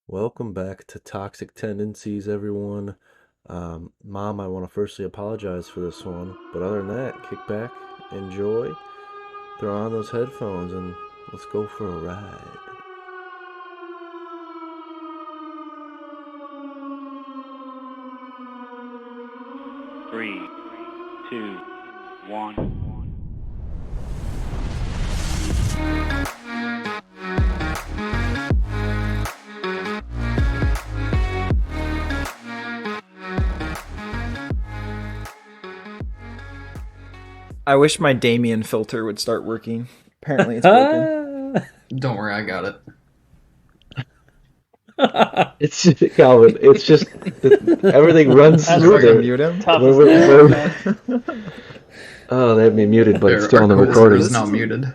Welcome back to Toxic Tendencies, everyone. Mom, I want to firstly apologize for this one, but other than that, kick back, enjoy, throw on those headphones, and let's go for a ride. Three, two, one. I wish my Damien filter would start working. Apparently it's broken. Don't worry, I got it. It's just, Calvin, it's just everything runs That's smoother. fucking mute him. When we're- Oh, they have me muted, but it's still on the recording. It's not muted.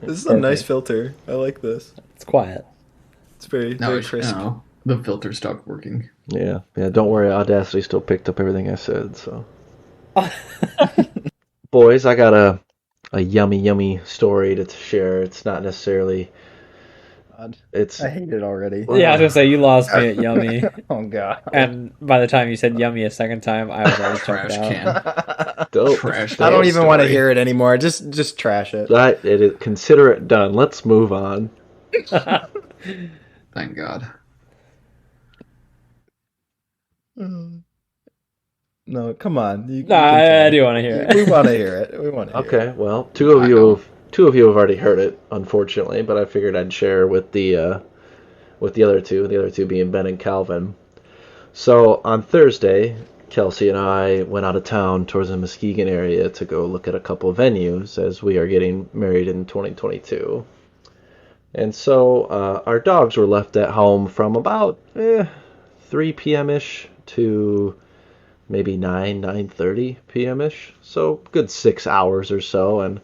This is a nice filter. I like this. It's quiet. It's very crisp. No, the filter stopped working. Yeah, don't worry, Audacity still picked up everything I said, so. Boys, I got a yummy story to share. It's not necessarily. It's. I hate it already. Yeah, I was gonna say you lost me at yummy, Oh god. and by the time you said yummy a second time, I was already Trash checked out. can. Dope. Trash. I don't that even want to story. hear it anymore. Just trash it. Consider it done. Let's move on. Thank God. No, come on. You Nah, I continue. do want to hear it. We want to hear it. We want to hear it. Okay, well, two of you have already heard it, unfortunately, but I figured I'd share with the other two. The other two being Ben and Calvin. So on Thursday, Kelsey and I went out of town towards the Muskegon area to go look at a couple of venues as we are getting married in 2022. And so our dogs were left at home from about 3 p.m.-ish to maybe 9:30 p.m.-ish. So good 6 hours or so. And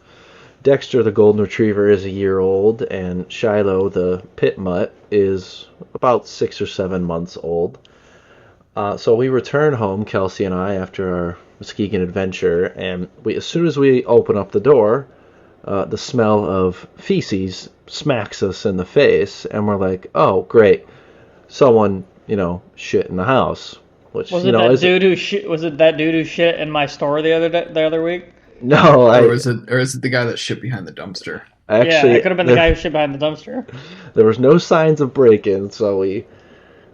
Dexter, the golden retriever, is a year old, and Shiloh, the pit mutt, is about 6 or 7 months old. So we return home, Kelsey and I, after our Muskegon adventure, and as soon as we open up the door, the smell of feces smacks us in the face, and we're like, "Oh, great! Someone, shit in the house." Which Was you it know that is dude who shit? Was it that dude who shit in my store the other week? no, Or is it the guy that shit behind the dumpster? actually Yeah, it could have been the guy who shit behind the dumpster. there was no signs of break-in, so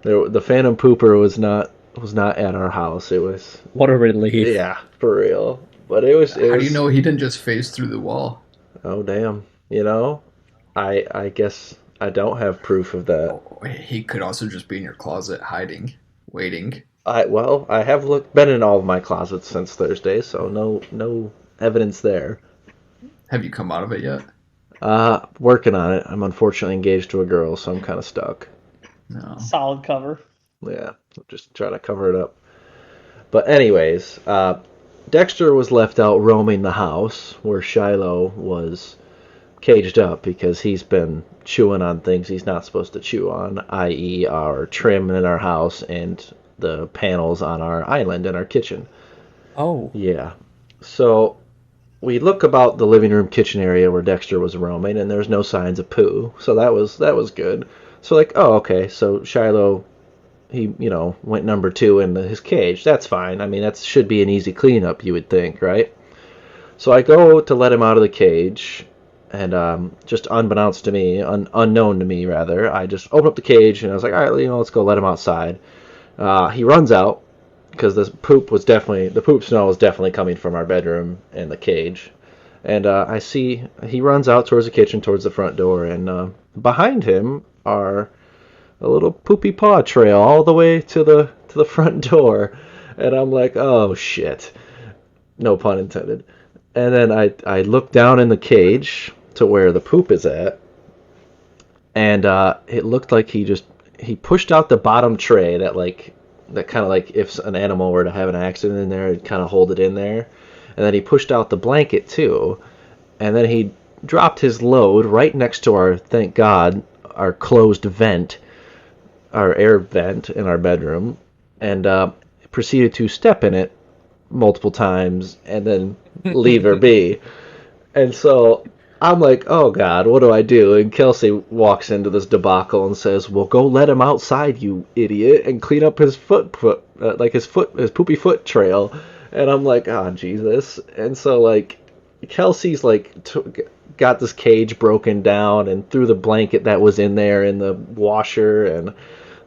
the Phantom Pooper was not at our house. It was What a relief! yeah, for real. But it was. How do you know he didn't just phase through the wall? Oh damn! I guess I don't have proof of that. Oh, he could also just be in your closet hiding, waiting. I have been in all of my closets since Thursday, so no evidence there. Have you come out of it yet? Working on it. I'm unfortunately engaged to a girl, so I'm kind of stuck. No. Solid cover. Yeah, I'm just trying to cover it up. But anyways, Dexter was left out roaming the house where Shiloh was caged up because he's been chewing on things he's not supposed to chew on, i.e. our trim in our house and the panels on our island in our kitchen. Oh, Yeah. So we look about the living room kitchen area where Dexter was roaming, and there's no signs of poo. So that was good. So oh, okay. So Shiloh, he went number 2 in his cage. That's fine. I mean, that should be an easy cleanup, you would think, right? So I go to let him out of the cage, and just unbeknownst to me, unknown to me rather, I just open up the cage and I was like, all right, let's go let him outside. He runs out because the poop smell was definitely coming from our bedroom and the cage. And I see he runs out towards the kitchen, towards the front door, and behind him are a little poopy paw trail all the way to the front door. And I'm like, oh shit. No pun intended. And then I look down in the cage to where the poop is at, and it looked like he pushed out the bottom tray that kind of like if an animal were to have an accident in there, it'd kind of hold it in there. And then he pushed out the blanket too, and then he dropped his load right next to thank God, our closed vent, our air vent in our bedroom, and proceeded to step in it multiple times and then leave her be. And so I'm like, oh God, what do I do? And Kelsey walks into this debacle and says, "Well, go let him outside, you idiot, and clean up his his poopy foot trail." And I'm like, oh Jesus. And so like, Kelsey's like got this cage broken down and threw the blanket that was in there in the washer, and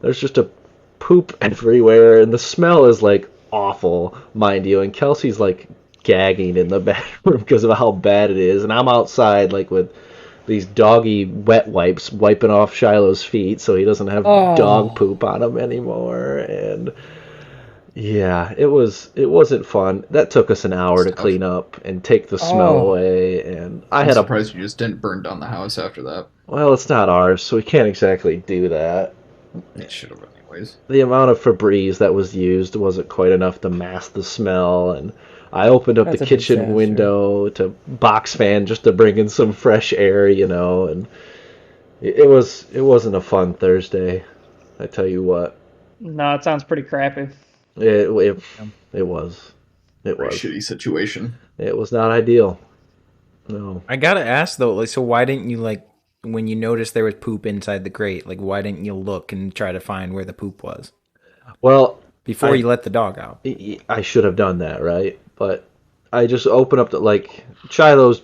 there's just a poop everywhere, and the smell is like awful, mind you. And Kelsey's like gagging in the bedroom because of how bad it is, and I'm outside like with these doggy wet wipes wiping off Shiloh's feet so he doesn't have dog poop on him anymore. And yeah, it wasn't fun. That took us an hour to clean up and take the smell away, and I'm surprised you just didn't burn down the house after that. Well, it's not ours, so we can't exactly do that. It should have anyways. The amount of Febreze that was used wasn't quite enough to mask the smell, and I opened up the kitchen window to box fan just to bring in some fresh air, and it wasn't a fun Thursday, I tell you what. No, it sounds pretty crappy. It was. Very shitty situation. It was not ideal. No. I gotta ask though, like, so why didn't you, like, when you noticed there was poop inside the crate, like, why didn't you look and try to find where the poop was? Well, before you let the dog out. I should have done that, right? But I just opened up like Shiloh's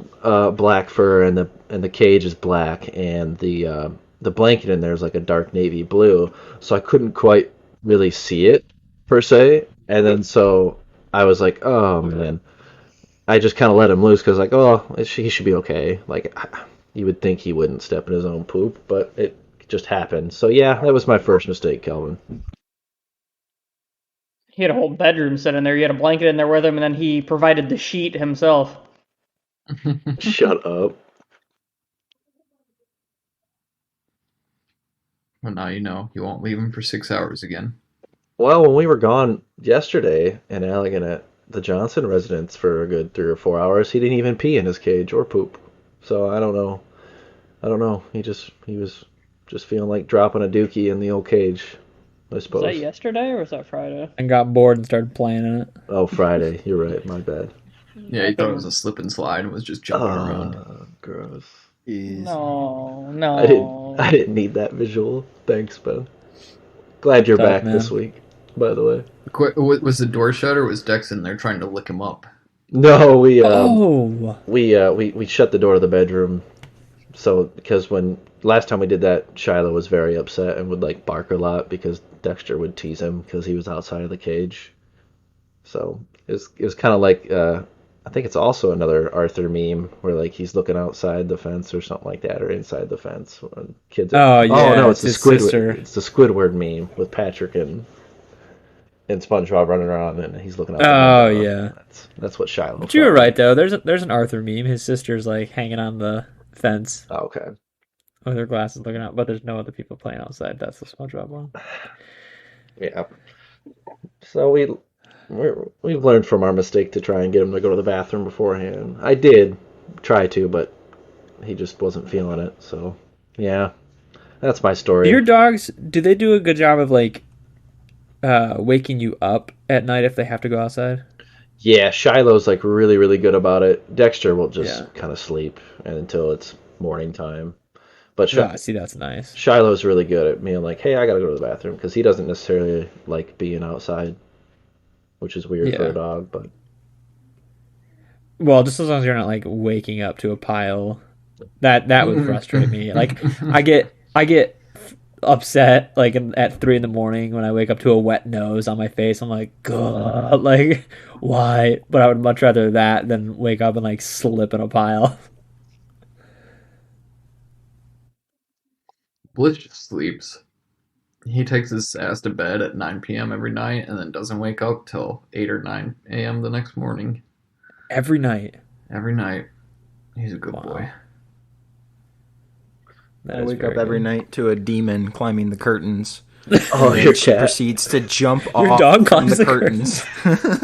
black fur, and the cage is black, and the blanket in there is like a dark navy blue, so I couldn't quite really see it per se. And then so I was like, oh man, I just kind of let him loose because like, oh, he should be okay. Like, you would think he wouldn't step in his own poop, but it just happened. So yeah, that was my first mistake, Kelvin. He had a whole bedroom set in there. He had a blanket in there with him, and then he provided the sheet himself. Shut up. Well, now you know. You won't leave him for 6 hours again. Well, when we were gone yesterday in Allegan at the Johnson residence for a good 3 or 4 hours, he didn't even pee in his cage or poop. So I don't know. He was just feeling like dropping a dookie in the old cage, I suppose. Was that yesterday or was that Friday? And got bored and started playing in it. Oh, Friday. You're right. My bad. Yeah, he thought it was a slip and slide and was just jumping around. Gross. No. I didn't need that visual. Thanks, Ben. Glad you're back this week, by the way. Was the door shut, or was Dex in there trying to lick him up? No, we shut the door to the bedroom. So because when last time we did that, Shiloh was very upset and would like bark a lot because Dexter would tease him because he was outside of the cage. So it was kind of like I think it's also another Arthur meme where like he's looking outside the fence or something like that, or inside the fence when kids. Oh no, it's the Squidward. It's the Squidward meme with Patrick and SpongeBob running around and he's looking out. Oh yeah, that's what Shiloh. But you were right though. There's an Arthur meme. His sister's like hanging on the fence. Oh, okay. With her glasses looking out, but there's no other people playing outside. That's the SpongeBob one. Yeah. So we've learned from our mistake to try and get him to go to the bathroom beforehand. I did try to, but he just wasn't feeling it. So yeah, that's my story. Do your dogs, do they do a good job of like waking you up at night if they have to go outside? Yeah, Shiloh's like really, really good about it. Dexter will just kind of sleep until it's morning time. But see, that's nice. Shiloh's really good at being like, hey, I gotta go to the bathroom, because he doesn't necessarily like being outside, which is weird for a dog. But well, just as long as you're not like waking up to a pile, that would frustrate me. Like I get upset like at 3 a.m. when I wake up to a wet nose on my face. I'm like, God, like why? But I would much rather that than wake up and like slip in a pile. Blitz just sleeps. He takes his ass to bed at 9 p.m. every night and then doesn't wake up till 8 or 9 a.m. the next morning. Every night? Every night. He's a good boy. I wake up every night to a demon climbing the curtains. Oh, your cat proceeds to jump your off dog from the the curtains.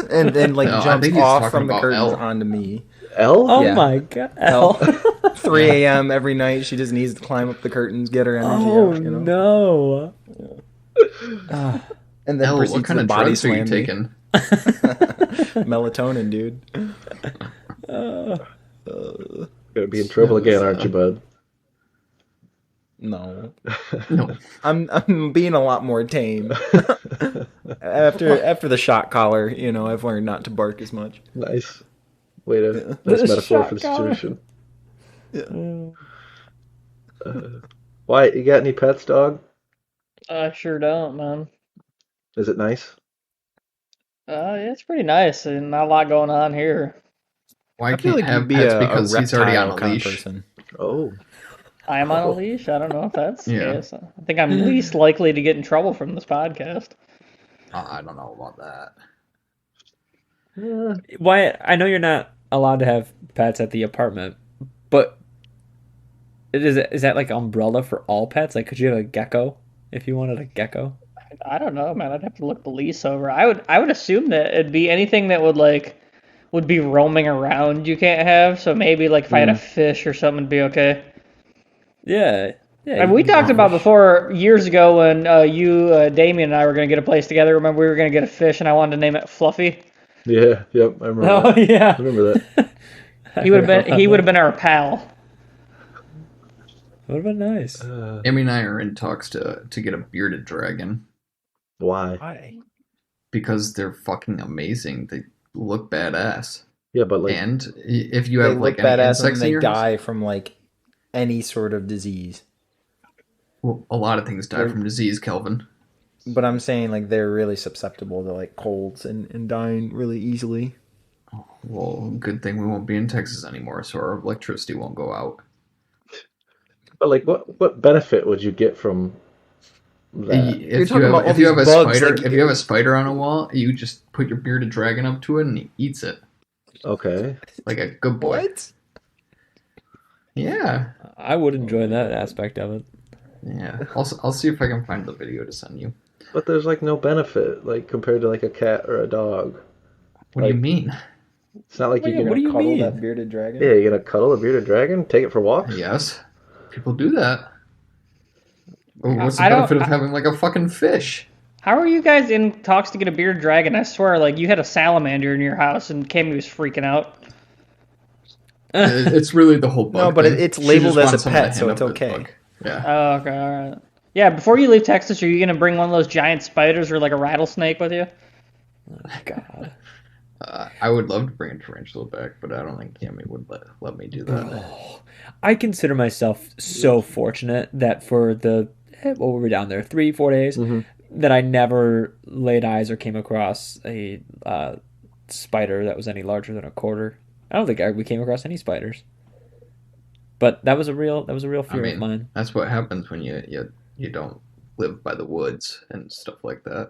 And then like jumps off from the curtains onto me. Elle? Oh my God. Elle. 3 a.m. every night. She just needs to climb up the curtains, get her energy out. You know? No. And then Elle, what kind of drugs are you taking? Melatonin, dude. Gonna be in trouble again, aren't you, bud? No. No. I'm being a lot more tame. After the shot collar, I've learned not to bark as much. Nice. Nice The metaphor for the shot collar. situation. Yeah. Wyatt, you got any pets, dog? I sure don't, man. Is it nice? Yeah, it's pretty nice and not a lot going on here. Why I feel can't like you'd have be pets a because he's already on reptile a kind of leash? person. Oh. I am on a Oh. leash. I don't know if that's the Yeah. case. I think I'm least likely to get in trouble from this podcast. I don't know about that. Why? I know you're not allowed to have pets at the apartment, but is that like umbrella for all pets? Like, could you have a gecko if you wanted a gecko? I don't know, man. I'd have to look the lease over. I would assume that it'd be anything that would be roaming around you can't have. So maybe like if I had a fish or something, it'd be okay. Yeah, yeah. And you we can get talked a about fish. before years ago when Damien, and I were going to get a place together. Remember, we were going to get a fish, and I wanted to name it Fluffy. Yeah, yep, I remember Oh that. yeah. I remember that. He would have been our pal. Would have been nice. Amy and I are in talks to get a bearded dragon Why? Why? because they're fucking amazing. They look badass. Yeah, but like, And if you They have look like any badass insects and in they your house, die from like any sort of disease. well, a lot of things die from disease, Kelvin. But I'm saying like they're really susceptible to like colds and dying really easily. Well, good thing we won't be in Texas anymore, so our electricity won't go out. but like, what benefit would you get from that? If talking about all if you have a these bugs, spider, like- if you have a spider on a wall, you just put your bearded dragon up to it and he eats it Okay. like a good boy. What? Yeah, I would enjoy that aspect of it. yeah. I'll see if I can find the video to send you. But there's like no benefit, like compared to like a cat or a dog. What do you Like- mean? It's not like Well, you yeah, can what do you Cuddle mean? that bearded dragon? Yeah, you're gonna cuddle a bearded dragon, take it for walks? Yes, people do that. Well, what's the I don't- benefit of having like a fucking fish? How are you guys in talks to get a bearded dragon? I swear, like you had a salamander in your house, and Cammy was freaking out. It's really the whole bug. No, but thing. it's She labeled just as a wants someone to pet, so hand it's up the okay. bug. Yeah. Oh, okay, all right. Yeah, before you leave Texas, are you gonna bring one of those giant spiders or like a rattlesnake with you? God. I would love to bring a tarantula back, but I don't think Cammy would let me do that. I consider myself so fortunate that for the what were we down there 3-4 days that I never laid eyes or came across a spider that was any larger than a quarter. I don't think we came across any spiders, but that was a real fear of mine. That's what happens when you don't live by the woods and stuff like that.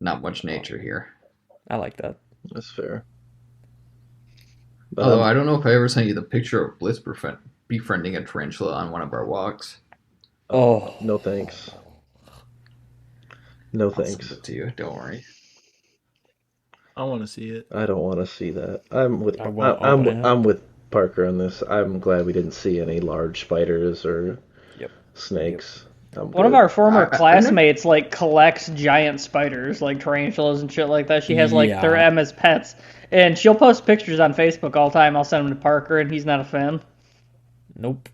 Not much nature here. I like that. That's fair. Although I don't know if I ever sent you the picture of Bliss befriending a tarantula on one of our walks. Oh, No thanks. No I'll send thanks. it to you. Don't worry. I want to see it. I don't want to see that. I'm with I won't open it. I'm with Parker on this. I'm glad we didn't see any large spiders or Yep. snakes. I'm One of good. our former I- classmates like collects giant spiders, like tarantulas and shit like that. She has like Yeah. them as pets, and she'll post pictures on Facebook all the time. I'll send them to Parker, and he's not a fan. nope.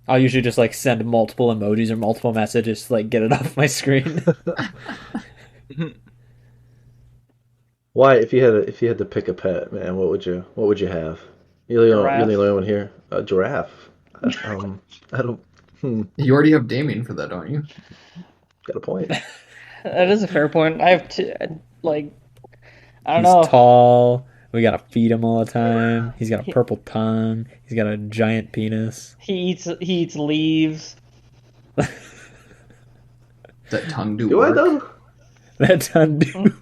I'll usually just like send multiple emojis or multiple messages to like get it off my screen. Why, if you had to pick a pet, man, what would you have? You Giraffe. the only one here. A giraffe. I don't. You already have Damien for that, don't you? Got a point. That is a fair point. I have like, I don't He's know. tall. We gotta feed him all the time. He's got a purple tongue. He's got a giant penis. He eats leaves. Does that tongue do Do I work? though? That tongue, dude.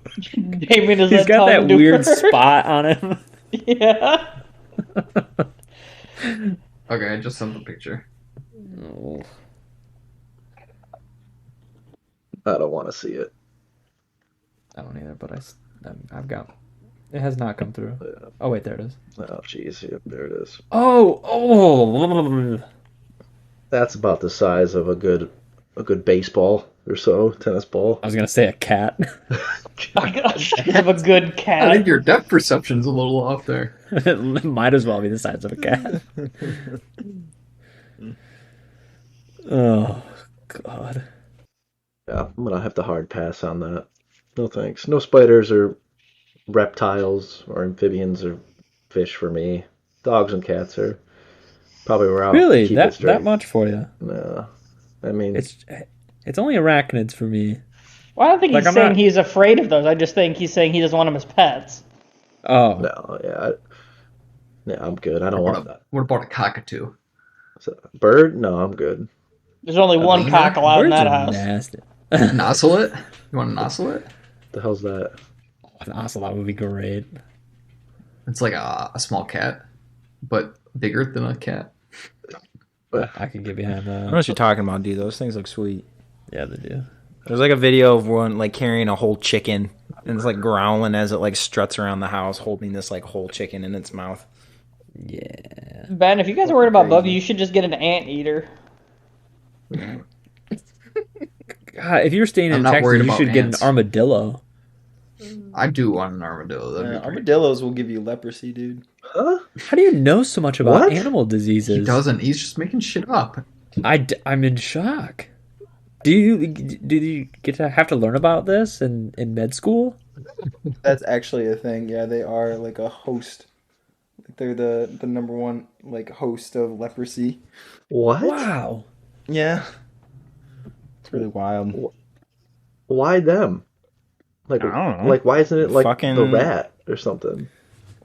Damien is He's got that tongue to weird work. spot on him. Yeah. Okay, I just sent the picture. I don't want to see it. I don't either, but I've got. It has not come through. Oh wait, there it is. Oh, jeez, yep, there it is. Oh. That's about the size of a good baseball or so, tennis ball. I was gonna say a cat. Of a good I cat. think your depth perception's a little off there. It might as well be the size of a cat. Oh, God. Yeah, I'm gonna have to hard pass on that. No thanks. No spiders or reptiles or amphibians or fish for me. Dogs and cats are probably where I'll Really? keep it That straight. much for you? No, I mean, It's only arachnids for me. Well, I don't think Like, he's I'm saying not- he's afraid of those. I just think he's saying he doesn't want them as pets. Oh, no, yeah, I'm good. I don't want that. What about a cockatoo? So, bird? No, I'm good. There's only one lemur? cock allowed in birds that are house. nasty. An ocelot? You want an ocelot? The hell's that? An ocelot would be great. It's like a small cat, but bigger than a cat. I could get behind I don't know that. what you're talking about, dude. Those things look sweet. Yeah, they do. There's like a video of one like carrying a whole chicken and it's like growling as it like struts around the house holding this like whole chicken in its mouth. Yeah. Ben, if you guys are worried about bugs, you should just get an anteater. God, if you're staying I'm in not Texas, worried you about should get ants. an armadillo. I do want an armadillo. That'd be great. Armadillos will give you leprosy, dude. Huh? How do you know so much about What? animal diseases? He doesn't. He's just making shit up. I'm in shock. Do you get to have to learn about this in med school? That's actually a thing. Yeah, they are like a host. They're the number one like host of leprosy. What? Wow. Yeah. It's really wild. Why them? Like, I don't know. like why isn't it like Fucking- the rat or something?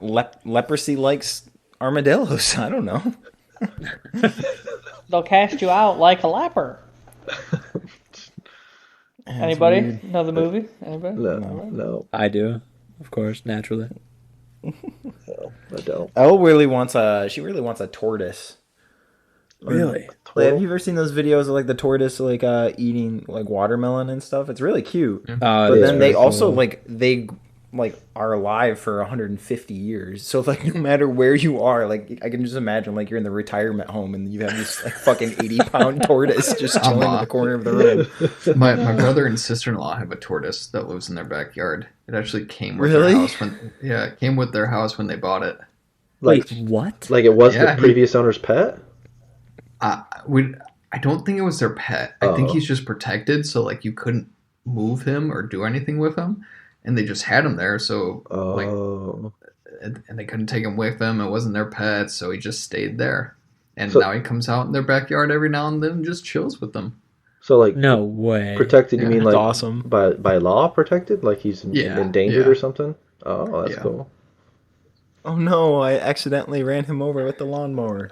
Leprosy likes armadillos. I don't know. They'll cast you out like a leper. Anybody know the movie? Anybody? No, I do, of course, naturally. I don't. Elle really wants she really wants a tortoise. Really? Like, have you ever seen those videos of like the tortoise like eating like watermelon and stuff? It's really cute. But then they also like they like are alive for 150 years. So like no matter where you are, like I can just imagine like you're in the retirement home and you have this like fucking 80-pound tortoise just chilling in the corner of the room. My brother and sister-in-law have a tortoise that lives in their backyard. It actually came with Really? their house it came with their house when they bought it. Like, Wait, what? like it was Yeah, the previous owner's pet? I don't think it was their pet. I think Oh. he's just protected, so like you couldn't move him or do anything with him, and they just had him there. So like, Oh, and they couldn't take him with them. It wasn't their pet, so he just stayed there. And So- now he comes out in their backyard every now and then and just chills with them. so like No way. protected? You Yeah. mean That's like awesome. by law protected? Like he's Yeah, endangered yeah. or something? Oh, that's Yeah. cool. Oh no, I accidentally ran him over with the lawnmower.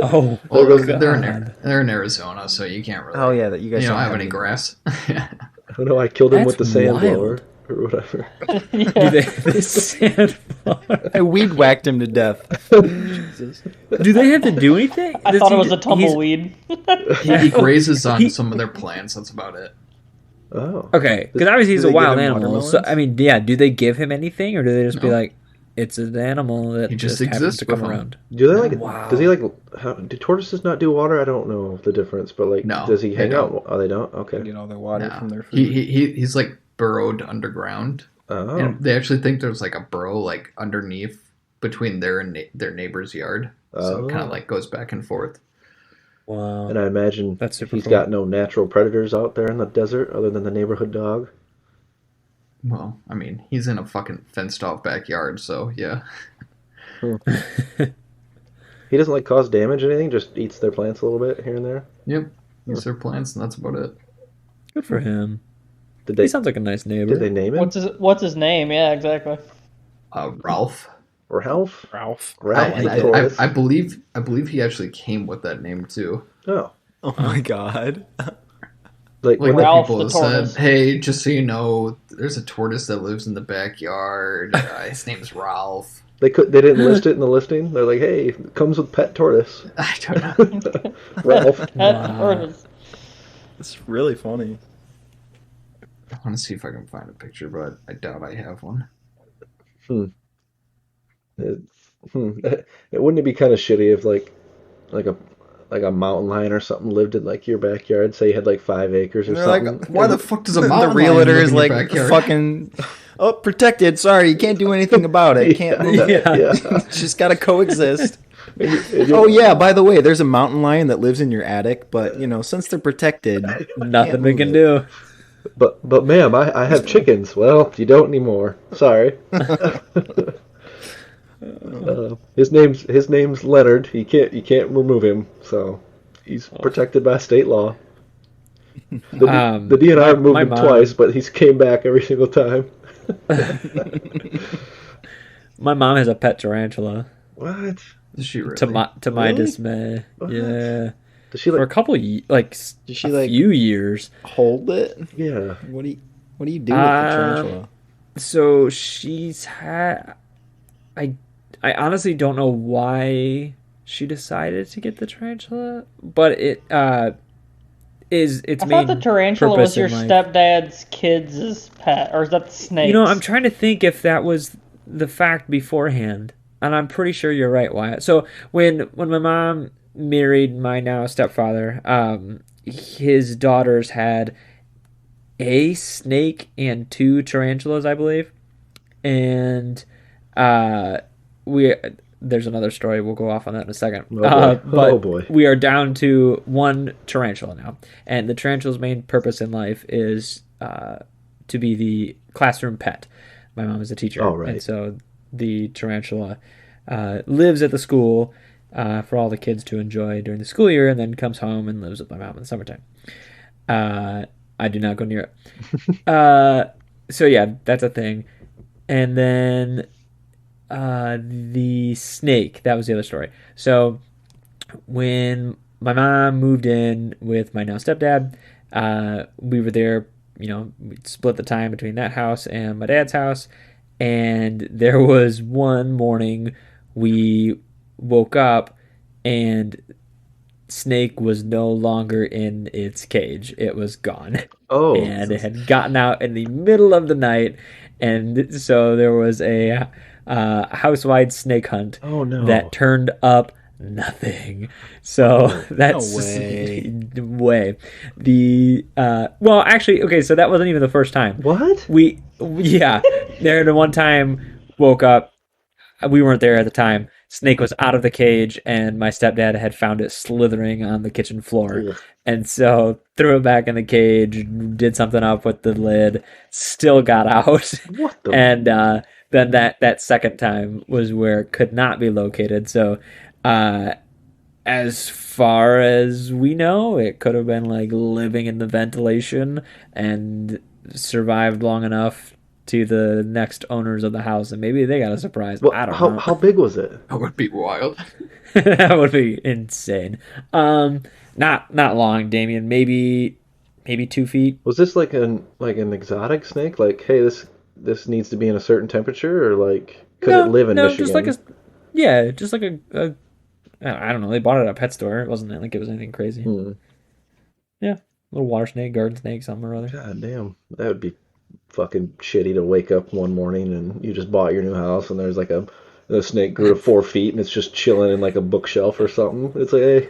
Oh, Well, goes- they're in Arizona, so you can't really. Oh yeah, that you guys you don't don't have any grass. I don't know. I killed him with the That's sand blower wild. or whatever. Do they sand I weed whacked him to death. Do they have to do anything? I Does thought it he- was a he's- tumbleweed. he grazes on He- some of their plants. That's about it. Oh, Okay, because obviously he's Do a they give wild him animal. So watermelons? I mean, yeah. Do they give him anything, or do they just be No. like, it's an animal that He just just happens exists to come with 'em. around? do they like? Wow. Does he like? Do tortoises not do water? I don't know the difference, but like, No, does he they hang out? don't. Oh, they don't. Okay. Get all their water No. from their food. He's like burrowed underground, Oh, and they actually think there's like a burrow like underneath between their and their neighbor's yard. So it kind Oh. of like goes back and forth. Wow. and I imagine That's super he's cool. got no natural predators out there in the desert other than the neighborhood dog. Well, I mean, he's in a fucking fenced off backyard, so yeah. He doesn't like cause damage or anything. Just eats their plants a little bit here and there. Yep. He's their plants, and that's about it. Good for him. Did He they? sounds like a nice neighbor. Did they name him? What's his name? Yeah, exactly. Ralph. Ralph? Ralph. Ralph And the tortoise. I believe he actually came with that name too. Oh, Oh my god. like Like when when Ralph people the have said, tortoise. "Hey, just so you know, there's a tortoise that lives in the backyard. His name's Ralph." they didn't list it in the listing. They're like, hey, it comes with pet tortoise. I don't know. Ralph. Pet tortoise. It's really funny. I want to see if I can find a picture, but I doubt I have one. It, wouldn't it be kind of shitty if like like a mountain lion or something lived in like your backyard. Say you had like 5 acres or And they're something. like, Why the fuck does a the mountain realtor lion is live in like your backyard? fucking protected. Sorry, you can't do anything about it. Can't move it. Yeah. It's just got to coexist. Oh yeah, by the way, there's a mountain lion that lives in your attic, but you know, since they're protected, Nothing we can it. do. But ma'am, I have chickens. Well, you don't anymore. Sorry. His name's Leonard. You can't remove him. So he's protected by state law. The DNR removed him twice, but he's came back every single time. My mom has a pet tarantula. What? Is she really? To my Really? dismay. What? Yeah. Does she For a like? couple Does she like few years. hold it? Yeah. What do you do with the tarantula? So she's had. I honestly don't know why she decided to get the tarantula, but it's I thought main the tarantula purpose was your in life. stepdad's kid's pet, or is that the snake? You know, I'm trying to think if that was the fact beforehand, and I'm pretty sure you're right, Wyatt. So when my mom married my now stepfather, his daughters had a snake and 2 tarantulas, I believe, and there's another story. We'll go off on that in a second. Oh boy. But Oh boy. we are down to 1 tarantula now, and the tarantula's main purpose in life is to be the classroom pet. My mom is a teacher, Oh, right. and so the tarantula lives at the school for all the kids to enjoy during the school year, and then comes home and lives with my mom in the summertime. I do not go near it. So yeah, that's a thing. And then the snake, that was the other story. So when my mom moved in with my now stepdad, we were there, you know, we split the time between that house and my dad's house. And there was one morning we woke up and Snake was no longer in its cage. It was gone. Oh. And it had gotten out in the middle of the night. And so there was a house-wide snake hunt Oh no. that turned up nothing. So that's No way. way. Well, actually, okay, so that wasn't even the first time. What? There the one time woke up, we weren't there at the time. Snake was out of the cage, and my stepdad had found it slithering on the kitchen floor. Ugh. And so threw it back in the cage, did something up with the lid, still got out. What the? And then that second time was where it could not be located. So as far as we know, it could have been like living in the ventilation and survived long enough to the next owners of the house, and maybe they got a surprise. Well, I don't know. how big was it? That would be wild. That would be insane. Not long, Damien. Maybe 2 feet. Was this like an exotic snake? Like, hey, this needs to be in a certain temperature, or like could it live in Michigan? just like a I don't know. They bought it at a pet store. It wasn't like it was anything crazy. Yeah, little water snake, garden snake, something or other. God damn, that would be fucking shitty to wake up one morning and you just bought your new house and there's like the snake grew to 4 feet and it's just chilling in like a bookshelf or something. It's like, hey,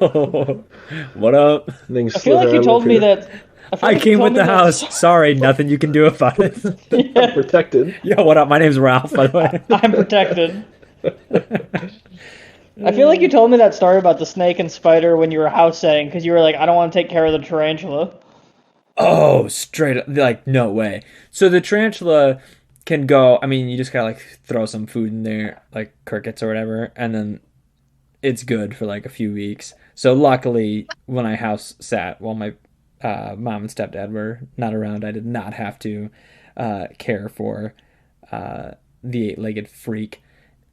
What up? things I feel like you told me that. I came with the house. Sorry, nothing you can do about it. I'm protected. Yo, what up? My name's Ralph, by the way. I'm protected. I feel like you told me that story about the snake and spider when you were house setting because you were like, I don't want to take care of the tarantula. Oh, straight up. Like, no way. So the tarantula can go, I mean, you just gotta like throw some food in there, like crickets or whatever, and then it's good for like a few weeks. So luckily, when I house sat while my mom and stepdad were not around, I did not have to care for the 8-legged freak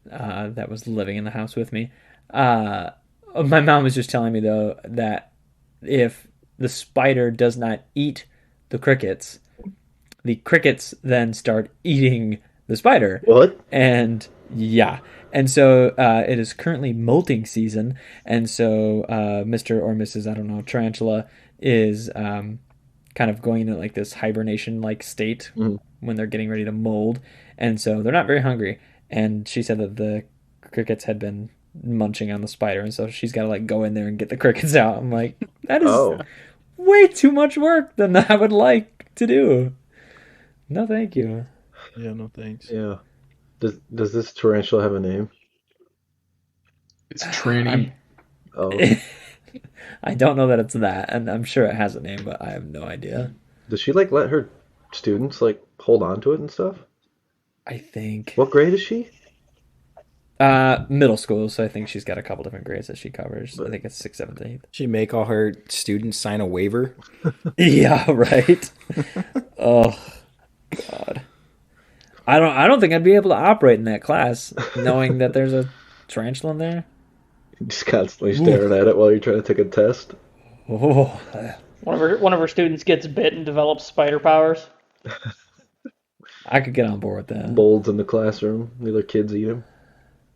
that was living in the house with me. My mom was just telling me, though, that if the spider does not eat the crickets then start eating the spider. What? And yeah. And so it is currently molting season. And so Mr. or Mrs. I don't know, tarantula is kind of going into like this hibernation-like state when they're getting ready to mold. And so they're not very hungry. And she said that the crickets had been munching on the spider, and so she's got to like go in there and get the crickets out. I'm like, that is way too much work than I would like to do. No, thank you. Yeah, no thanks. Yeah. Does this tarantula have a name? It's Tranny. Oh. I don't know that it's that, and I'm sure it has a name, but I have no idea. Does she like let her students like hold on to it and stuff? I think. What grade is she? Middle school, so I think she's got a couple different grades that she covers. I think it's 6th, 7th, 8th. She make all her students sign a waiver. Yeah, right. Oh God. I don't think I'd be able to operate in that class, knowing that there's a tarantula in there. Just constantly staring at it while you're trying to take a test. Oh. One of her students gets bit and develops spider powers. I could get on board with that. Molds in the classroom. The other kids eat them.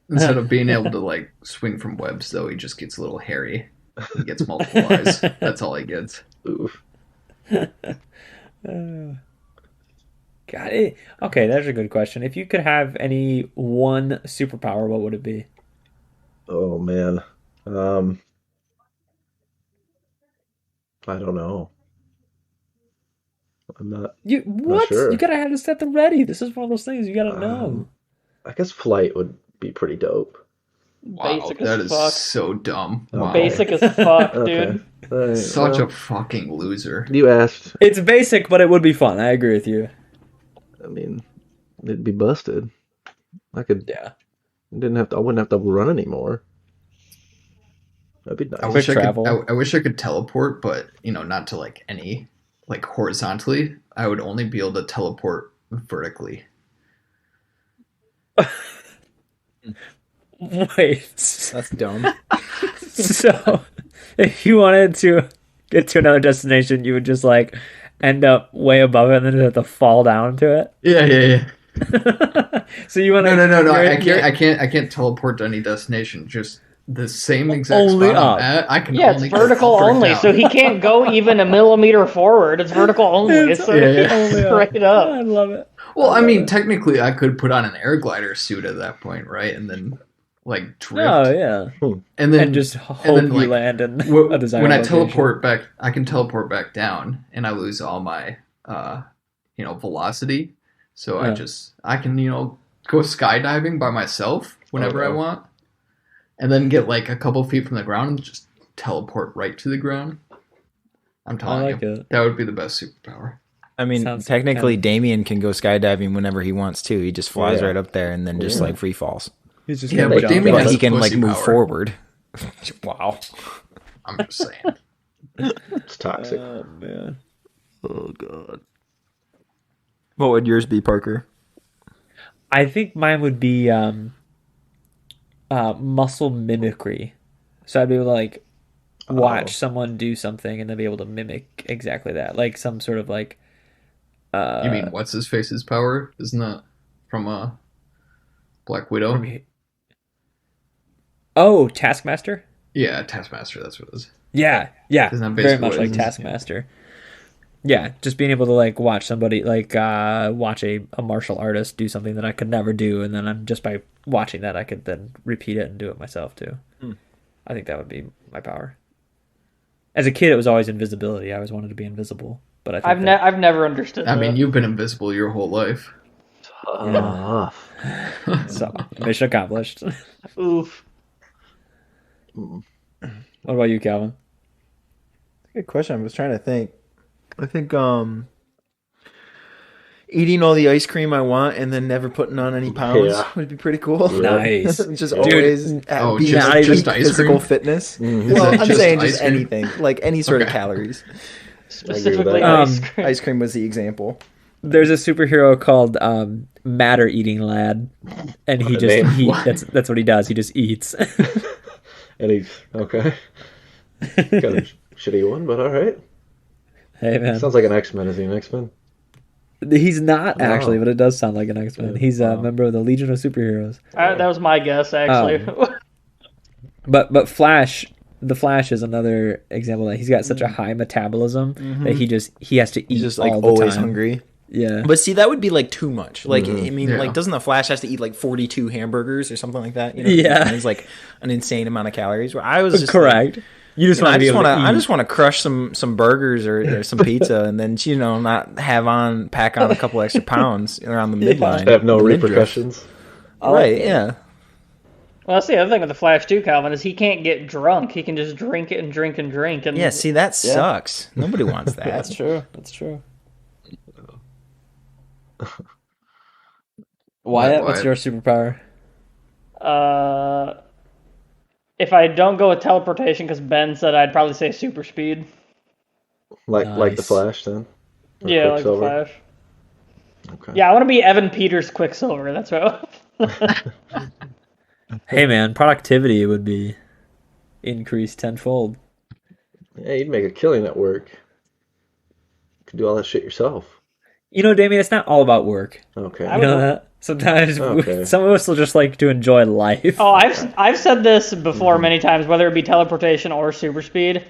Instead of being able to like swing from webs, though, he just gets a little hairy. He gets multiple eyes. That's all he gets. Oof. God. Okay, that's a good question. If you could have any one superpower, what would it be? Oh man. I don't know. I'm not. What? sure. You gotta have this at the ready. This is one of those things you gotta know. I guess flight would be pretty dope. Wow, Basic that as is fuck. so dumb. Wow. Basic as fuck, Okay. dude. All right, Such well, a fucking loser. You asked. It's basic, but it would be fun. I agree with you. I mean, it'd be busted. I could. Yeah. I wouldn't have to run anymore. That'd be nice. I wish Quick I travel. could. I wish I could teleport, but not to like any like horizontally. I would only be able to teleport vertically. Wait. That's dumb. So, if you wanted to get to another destination, you would just like end up way above it and then have to fall down to it. Yeah. So you want to? No. I can't teleport to any destination. Just the same exact Only spot up. I'm at. I can Yeah, it's only vertical teleport only, down. so he can't go even a millimeter forward. It's vertical only. It's straight up. I love it. Well, I mean, technically, I could put on an air glider suit at that point, right? And then like drift. Oh yeah, and then and just hope then, you like, land in a desired when I location. teleport back, I can teleport back down, and I lose all my velocity. So Yeah. I can go skydiving by myself whenever I Okay. want, and then get like a couple feet from the ground and just teleport right to the ground. I'm telling like you, it. that would be the best superpower. I mean, Sounds technically, kinda- Damien can go skydiving whenever he wants to. He just flies Yeah. right up there and then just like free falls. He's just Yeah, gonna but jump Damien off. But has he can like pussy move power. forward. Wow. I'm just saying. It's toxic. Oh man. Oh god. What would yours be, Parker? I think mine would be muscle mimicry. So I'd be able to like watch someone do something and then be able to mimic exactly that, like some sort of like. You mean what's his face's power? Isn't that from Black Widow? Oh, Taskmaster. Yeah, Taskmaster. That's what it is. Yeah, Isn't that very basically much what it like is? Taskmaster. Yeah, just being able to like watch somebody like watch a martial artist do something that I could never do, and then just by watching that I could then repeat it and do it myself too. I think that would be my power. As a kid, it was always invisibility. I always wanted to be invisible, but I think I've never understood I that. mean, you've been invisible your whole life. Tough. so mission accomplished. Oof. What about you, Calvin? Good question. I was trying to think. I think eating all the ice cream I want and then never putting on any pounds Yeah. would be pretty cool. Nice. Just Dude. always Oh, be just- peak just ice physical cream? fitness. Mhm. Well, Is it I'm just saying ice just cream? anything, like any sort of Okay. calories. Specifically that. ice cream. Ice cream was the example. There's a superhero called Matter Eating Lad, and he just name. that's what he does. He just eats. And he's okay. Kind of shitty one, but all right. Hey man, Sounds like an X-Men. Is he an X-Men? he's not actually, Oh. but it does sound like an X-Men. He's a member of the Legion of Superheroes. That was my guess, actually. But Flash, the Flash is another example that he's got such a high metabolism that he has to eat He's just like all the always time. hungry. Yeah. But see, that would be like too much. Like, Mhm. I mean, Yeah. like, doesn't the Flash has to eat like 42 hamburgers or something like that? Yeah. It's like an insane amount of calories. Where I was just Correct. Like, You just you know, want to be able to I eat. just want to crush some burgers or some pizza, and then not pack on a couple extra pounds around the midline. Have no the midriff. repercussions. Right? Yeah. Well, that's the other thing with the Flash too, Calvin, is he can't get drunk. He can just drink it and drink and drink. And Yeah. See, that sucks. Nobody wants that. That's true. That's true. Wyatt, what's your superpower? If I don't go with teleportation, because Ben said I'd probably say super speed. Like the Nice. Flash then? Or Yeah, like the Quicksilver? Flash. Okay. Yeah, I want to be Evan Peters Quicksilver. That's what. Hey man, productivity would be increased tenfold. Yeah, you'd make a killing at work. You could do all that shit yourself. You know, Damien, it's not all about work. Okay. I You know that? Sometimes Okay. some of us will just like to enjoy life. Oh, I've said this before many times, whether it be teleportation or super speed.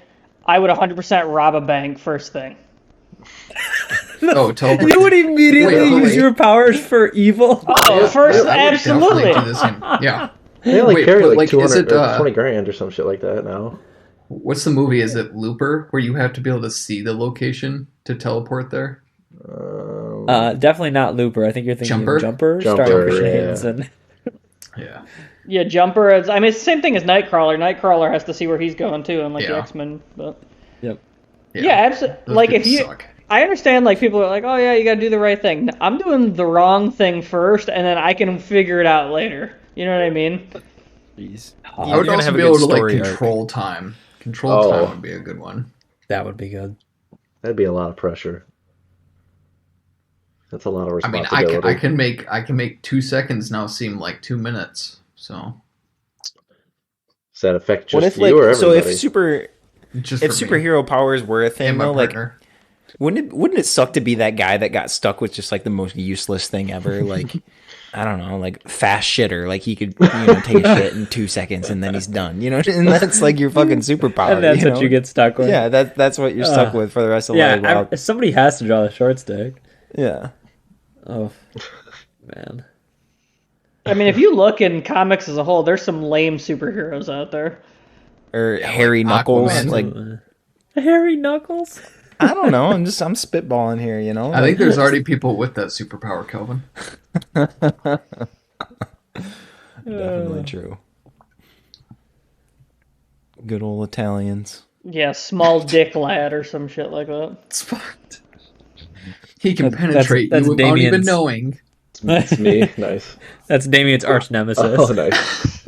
I would 100% rob a bank first thing. Oh, teleport. You would immediately Wait, use your powers for evil. Oh, first, I would absolutely. definitely do the same. Yeah. They only Wait, carry but, like like, is 200 it, or 20 grand or some shit like that now. What's the movie? Is it Looper, where you have to be able to see the location to teleport there? Definitely not Looper. I think you're thinking Jumper? of Jumper, Jumper, starring Chris yeah. Hansen. Yeah. Yeah, Jumper. It's the same thing as Nightcrawler. Nightcrawler has to see where he's going too, unlike the Yeah. X-Men. But Yep. yeah, absolutely. Those Like if people you, suck. I understand. Like people are like, oh yeah, you got to do the right thing. I'm doing the wrong thing first, and then I can figure it out later. You know what I mean? Jeez. I would also be able to like control time. Control time would be a good one. That would be good. That'd be a lot of pressure. That's a lot of I mean, responsibility. I can make 2 seconds now seem like 2 minutes. So Does that affect What just if you or like so everybody? just if for me superhero powers were a thing and my though, like partner. wouldn't it suck to be that guy that got stuck with just like the most useless thing ever? Like I don't know, like fast shitter. Like he could take a shit in 2 seconds and then he's done. You know, and that's like your fucking superpower. And that's what you get stuck with. Yeah, that's what you're stuck with for the rest of life. Yeah, Wow. somebody has to draw the short stick. Yeah. Oh, man. I mean, if you look in comics as a whole, there's some lame superheroes out there. Or Harry Knuckles. Aquaman. Like Harry Knuckles? I don't know. I'm spitballing here. You know. I think there's already people with that superpower, Kelvin. Definitely true. Good old Italians. Yeah, small dick lad or some shit like that. Spot. He can That's- penetrate that's you without even Damien's- knowing. It's me. Nice. That's Damien's arch nemesis. Oh, nice.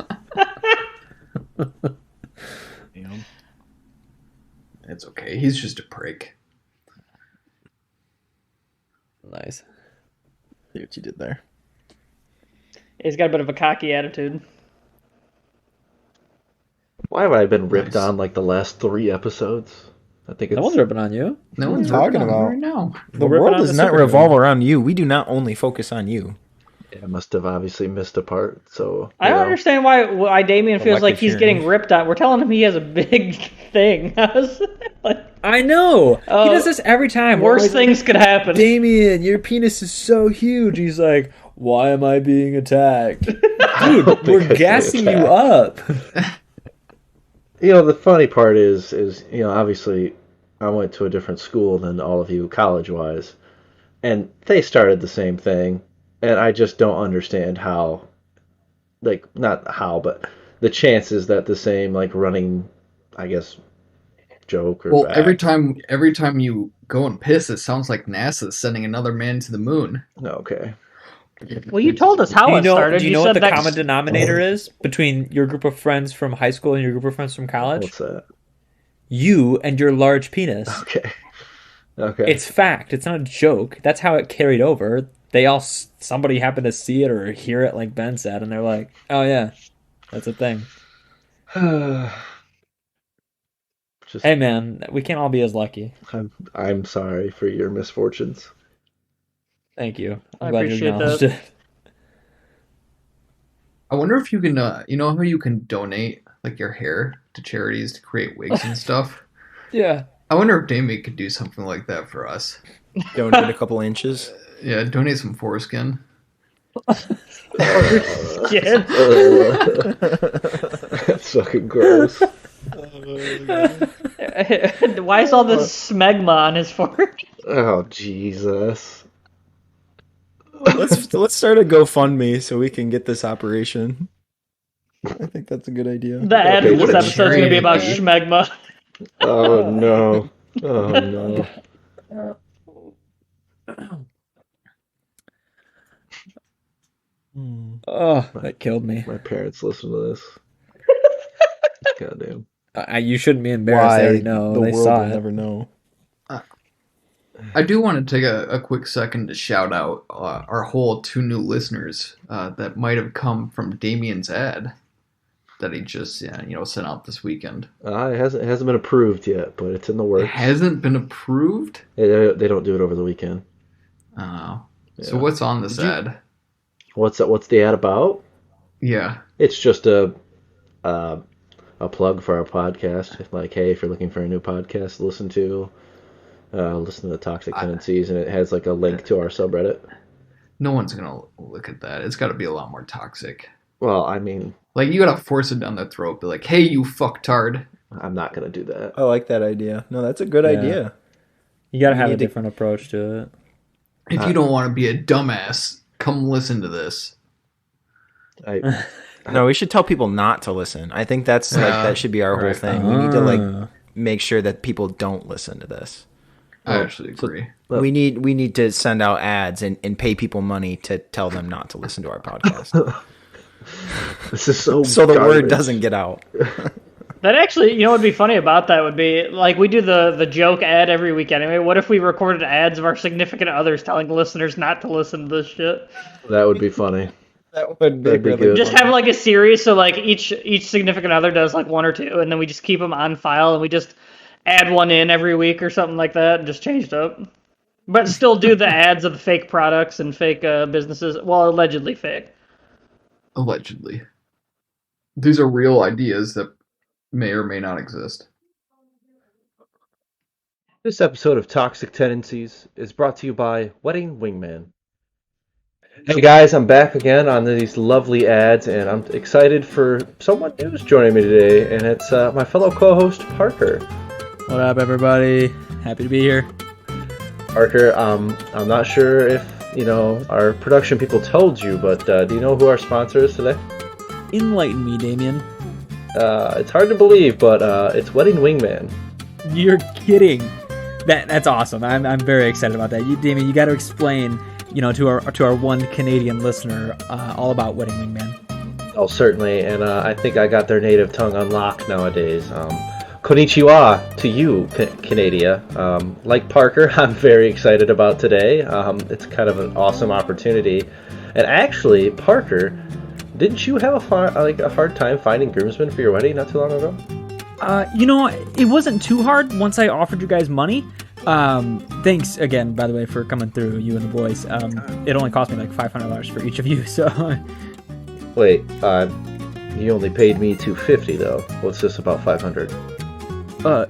It's okay. He's just a prick. Nice. See what you did there. He's got a bit of a cocky attitude. Why have I been ripped Nice. on like the last 3 episodes? I think it's No one's ripping on you. No one's talking talking about? about right now. The We're ripping world on does the not superhero. revolve around you. We do not only focus on you. I must have obviously missed a part. So I don't understand why Damien feels like he's Electric getting hearing. ripped on. We're telling him he has a big thing. Like, I know. Oh, he does this every time. worse We're always things could happen. Damien, your penis is so huge. He's like, why am I being attacked? Dude, we're Because gassing you're you up. The funny part is obviously I went to a different school than all of you college-wise, and they started the same thing, and I just don't understand how, like, not how, but the chances that the same, like, running, I guess, joke or Well, act- every time you go and piss, it sounds like NASA's sending another man to the moon. Okay. Well, you told us how it started. Do you know what said the next- common denominator is between your group of friends from high school and your group of friends from college? What's that? You and your large penis. Okay. Okay. It's fact. It's not a joke. That's how it carried over. Somebody happened to see it or hear it, like Ben said, and they're like, "Oh yeah, that's a thing." Just, Hey man, we can't all be as lucky. I'm sorry for your misfortunes. Thank you. I I'm glad you appreciate acknowledged that. it. I wonder if you can, you know how you can donate like your hair to charities to create wigs and stuff? Yeah. I wonder if Damien could do something like that for us. Donate a couple inches. Yeah, donate some foreskin. Skin. That's fucking gross. Why is all this smegma on his forehead? Oh Jesus. Let's start a GoFundMe so we can get this operation. I think that's a good idea. The end of what this a episode's gonna be about charity. schmegma. Oh no. Oh no. Oh, that killed me. My parents listen to this. Goddamn. You shouldn't be embarrassed. They already know. The They world saw will it. never know. I do want to take a quick second to shout out our whole 2 new listeners that might have come from Damien's ad that he just sent out this weekend. It hasn't been approved yet, but it's in the It works. hasn't been approved? They don't do it over the weekend. Oh. Yeah. So what's on this ad? What's the ad about? Yeah. It's just a plug for our podcast. Like, hey, if you're looking for a new podcast to listen to the Toxic Tendencies, and it has like a link to our subreddit. No one's going to look at that. It's got to be a lot more toxic. Well, I mean, Like, you got to force it down their throat. Be like, hey, you fucktard. I'm not going to do that. I like that idea. No, that's a good idea. You gotta have a need to- different approach to it. If you don't want to be a dumbass, come listen to this. No, we should tell people not to listen. I think that's like that should be our whole Right. thing. We need to like make sure that people don't listen to this. I actually agree. We need to send out ads and pay people money to tell them not to listen to our podcast. This is so the garbage. word doesn't get out. That actually, what would be funny about that would be, like, we do the joke ad every week anyway. What if we recorded ads of our significant others telling listeners not to listen to this shit? That would be funny. That would That'd be good. Just have, like, a series, so, like, each significant other does, like, 1 or 2, and then we just keep them on file, and we just add one in every week or something like that, and just change it up. But still do the ads of the fake products and fake businesses. Well, allegedly fake. Allegedly. These are real ideas that may or may not exist. This episode of Toxic Tendencies is brought to you by Wedding Wingman. Hey guys, I'm back again on these lovely ads, and I'm excited for someone who's joining me today, and it's my fellow co-host Parker. What up, everybody? Happy to be here. Parker, I'm not sure if our production people told you, but do you know who our sponsor is today? Enlighten me, Damien. It's hard to believe, but it's Wedding Wingman. You're kidding. That's awesome. I'm very excited about that. Damien, you got to explain, to our one Canadian listener, all about Wedding Wingman. Oh, certainly, and I think I got their native tongue unlocked nowadays. Konnichiwa to you, Canada. Like Parker, I'm very excited about today. It's kind of an awesome opportunity. And actually, Parker, didn't you have a hard time finding groomsmen for your wedding not too long ago? It wasn't too hard once I offered you guys money. Thanks again, by the way, for coming through, you and the boys. It only cost me like $500 for each of you, so... Wait, you only paid me $250 though. What's this about $500? I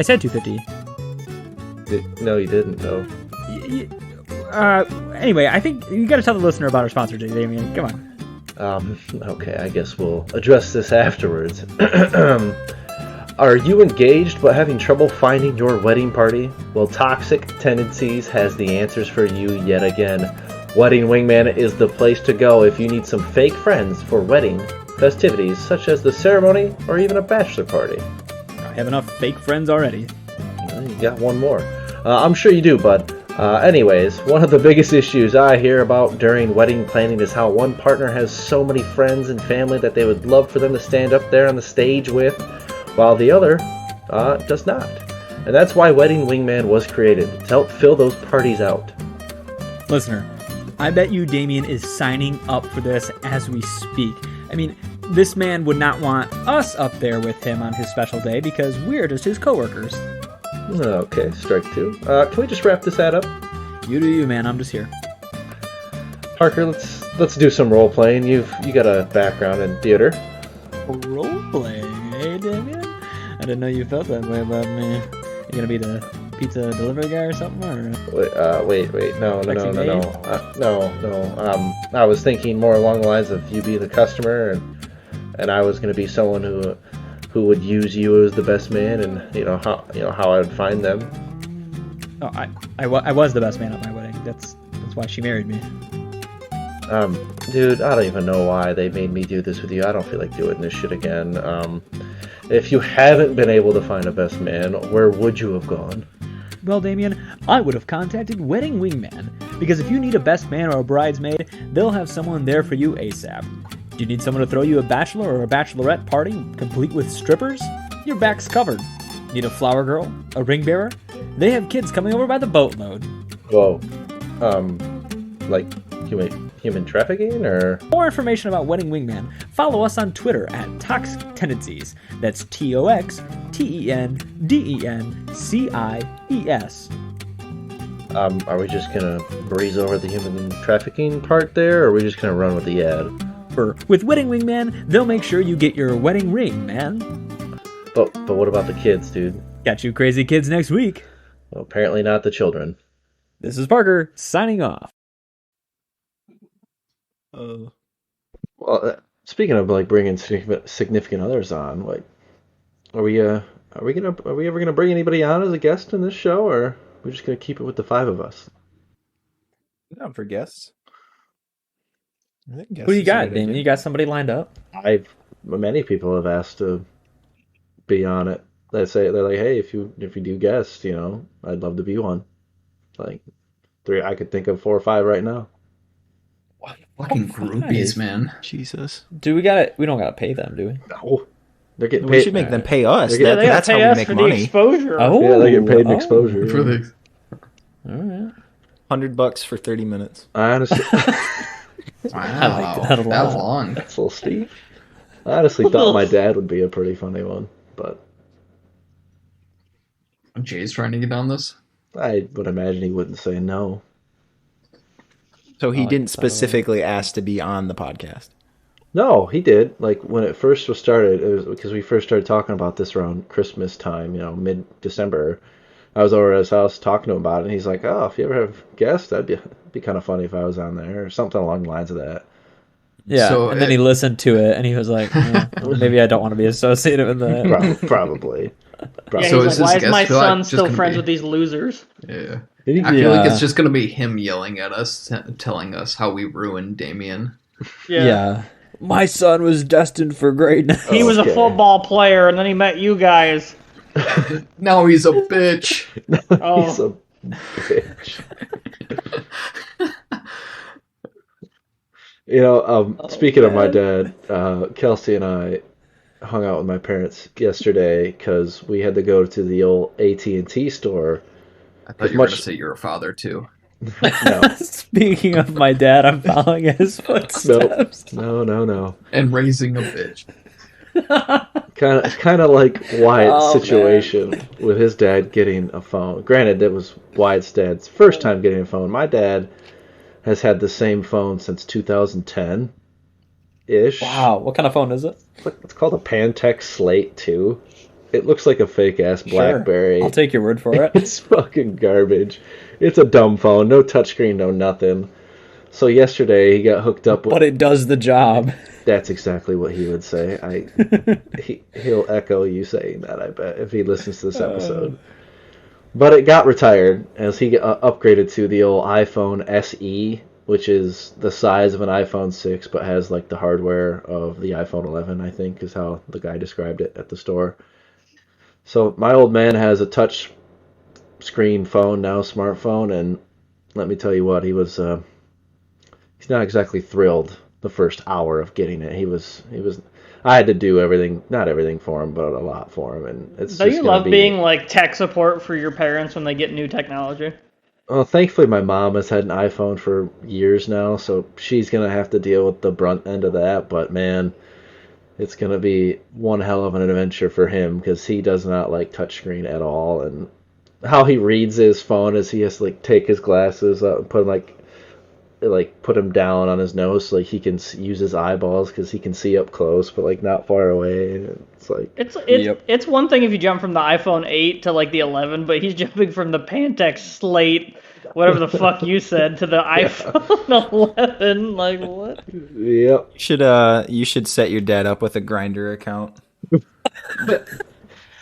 said $250. No, you didn't though. Anyway, I think you got to tell the listener about our sponsor today, Damien. Come on. Okay, I guess we'll address this afterwards. Are you engaged but having trouble finding your wedding party? Well, Toxic Tendencies has the answers for you yet again. Wedding Wingman is the place to go if you need some fake friends for wedding festivities, such as the ceremony or even a bachelor party. I have enough fake friends already. You got one more. I'm sure you do, bud. Anyways, one of the biggest issues I hear about during wedding planning is how one partner has so many friends and family that they would love for them to stand up there on the stage with, while the other does not. And that's why Wedding Wingman was created, to help fill those parties out. Listener, I bet you Damien is signing up for this as we speak. I mean, this man would not want us up there with him on his special day because we're just his coworkers. Okay, strike 2. Can we just wrap this ad up? You do you, man. I'm just here. Parker, let's do some role playing. You got a background in theater. Role playing, eh, Damien? I didn't know you felt that way about me. You gonna be the pizza delivery guy or something? Or Wait, no. I was thinking more along the lines of you be the customer, and I was gonna be someone who would use you as the best man, and how I would find them. Oh, I was the best man at my wedding. That's why she married me. Dude, I don't even know why they made me do this with you. I don't feel like doing this shit again. If you haven't been able to find a best man, where would you have gone? Well, Damien, I would have contacted Wedding Wingman, because if you need a best man or a bridesmaid, they'll have someone there for you ASAP. Do you need someone to throw you a bachelor or a bachelorette party, complete with strippers? Your back's covered. Need a flower girl? A ring bearer? They have kids coming over by the boatload. Whoa. Like human trafficking, or? For more information about Wedding Wingman, follow us on Twitter at Toxic Tendencies. That's TOXTENDENCIES. Are we just gonna breeze over the human trafficking part there, or are we just gonna run with the ad? With Wedding Wingman, they'll make sure you get your wedding ring, man. But what about the kids, dude? Got you crazy kids next week. Well, apparently not the children. This is Parker, signing off. Well, speaking of like bringing significant others on, like, are we ever gonna bring anybody on as a guest in this show, or are we just gonna keep it with the five of us? Not for guests. Who you got, Damien? You got somebody lined up? Many people have asked to be on it. They're like, hey, if you do guests, I'd love to be one. Like, I could think of 4 or 5 right now. Fucking groupies, man. Jesus. We don't gotta pay them, do we? No. They're getting paid. We should make them pay us. They That's how pay we us make for money. the exposure. Oh, yeah, they get paid in exposure. For the... All right. $100 for 30 minutes. I honestly, Wow, I like that a lot. That long. that's a little steep. I honestly thought my dad would be a pretty funny one, but Jay's trying to get on this. I would imagine he wouldn't say no. So he didn't specifically ask to be on the podcast. No, he did. Like when it first was started, it was because we first started talking about this around Christmas time, mid-December. I was over at his house talking to him about it, and he's like, "Oh, if you ever have guests, that'd be kind of funny if I was on there," or something along the lines of that. Yeah, So and then he listened to it, and he was like, maybe I don't want to be associated with that. Probably. Yeah, So he's is like, why his is my guest son just still gonna friends be- with these losers? Yeah. Yeah. I feel like it's just gonna be him yelling at us, telling us how we ruined Damien. Yeah. My son was destined for greatness. He was a football player, and then he met you guys. Now he's a bitch. Oh. He's a bitch. Speaking of my dad, Kelsey and I hung out with my parents yesterday because we had to go to the old AT&T store. I thought you were going to say you're a father, too. No. Speaking of my dad, I'm following his footsteps. No. And raising a bitch. Kind of like Wyatt's situation man. with his dad getting a phone. Granted, that was Wyatt's dad's first time getting a phone. My dad has had the same phone since 2010-ish. Wow, what kind of phone is it? It's called a Pantech Slate 2. It looks like a fake-ass BlackBerry. Sure. I'll take your word for it. It's fucking garbage. It's a dumb phone. No touchscreen, no nothing. So yesterday he got hooked up with... But it does the job. That's exactly what he would say. He'll echo you saying that, I bet, if he listens to this episode. But it got retired as he got upgraded to the old iPhone SE, which is the size of an iPhone 6, but has like the hardware of the iPhone 11, I think, is how the guy described it at the store. So my old man has a touch screen phone now, smartphone, and let me tell you what, he's not exactly thrilled the first hour of getting it. He was I had to do everything, not everything for him, but a lot for him, and it's Don't just you gonna love be... being like tech support for your parents when they get new technology? Well, thankfully my mom has had an iPhone for years now, so she's gonna have to deal with the brunt end of that, but man, it's going to be one hell of an adventure for him because he does not like touchscreen at all. And how he reads his phone is he has to like take his glasses up and put them like like put him down on his nose so like he can use his eyeballs because he can see up close, but like not far away. And it's like it's one thing if you jump from the iPhone 8 to like the 11, but he's jumping from the Pantech Slate, whatever the fuck you said, to the iPhone 11. Like what? Yep. You should set your dad up with a Grindr account.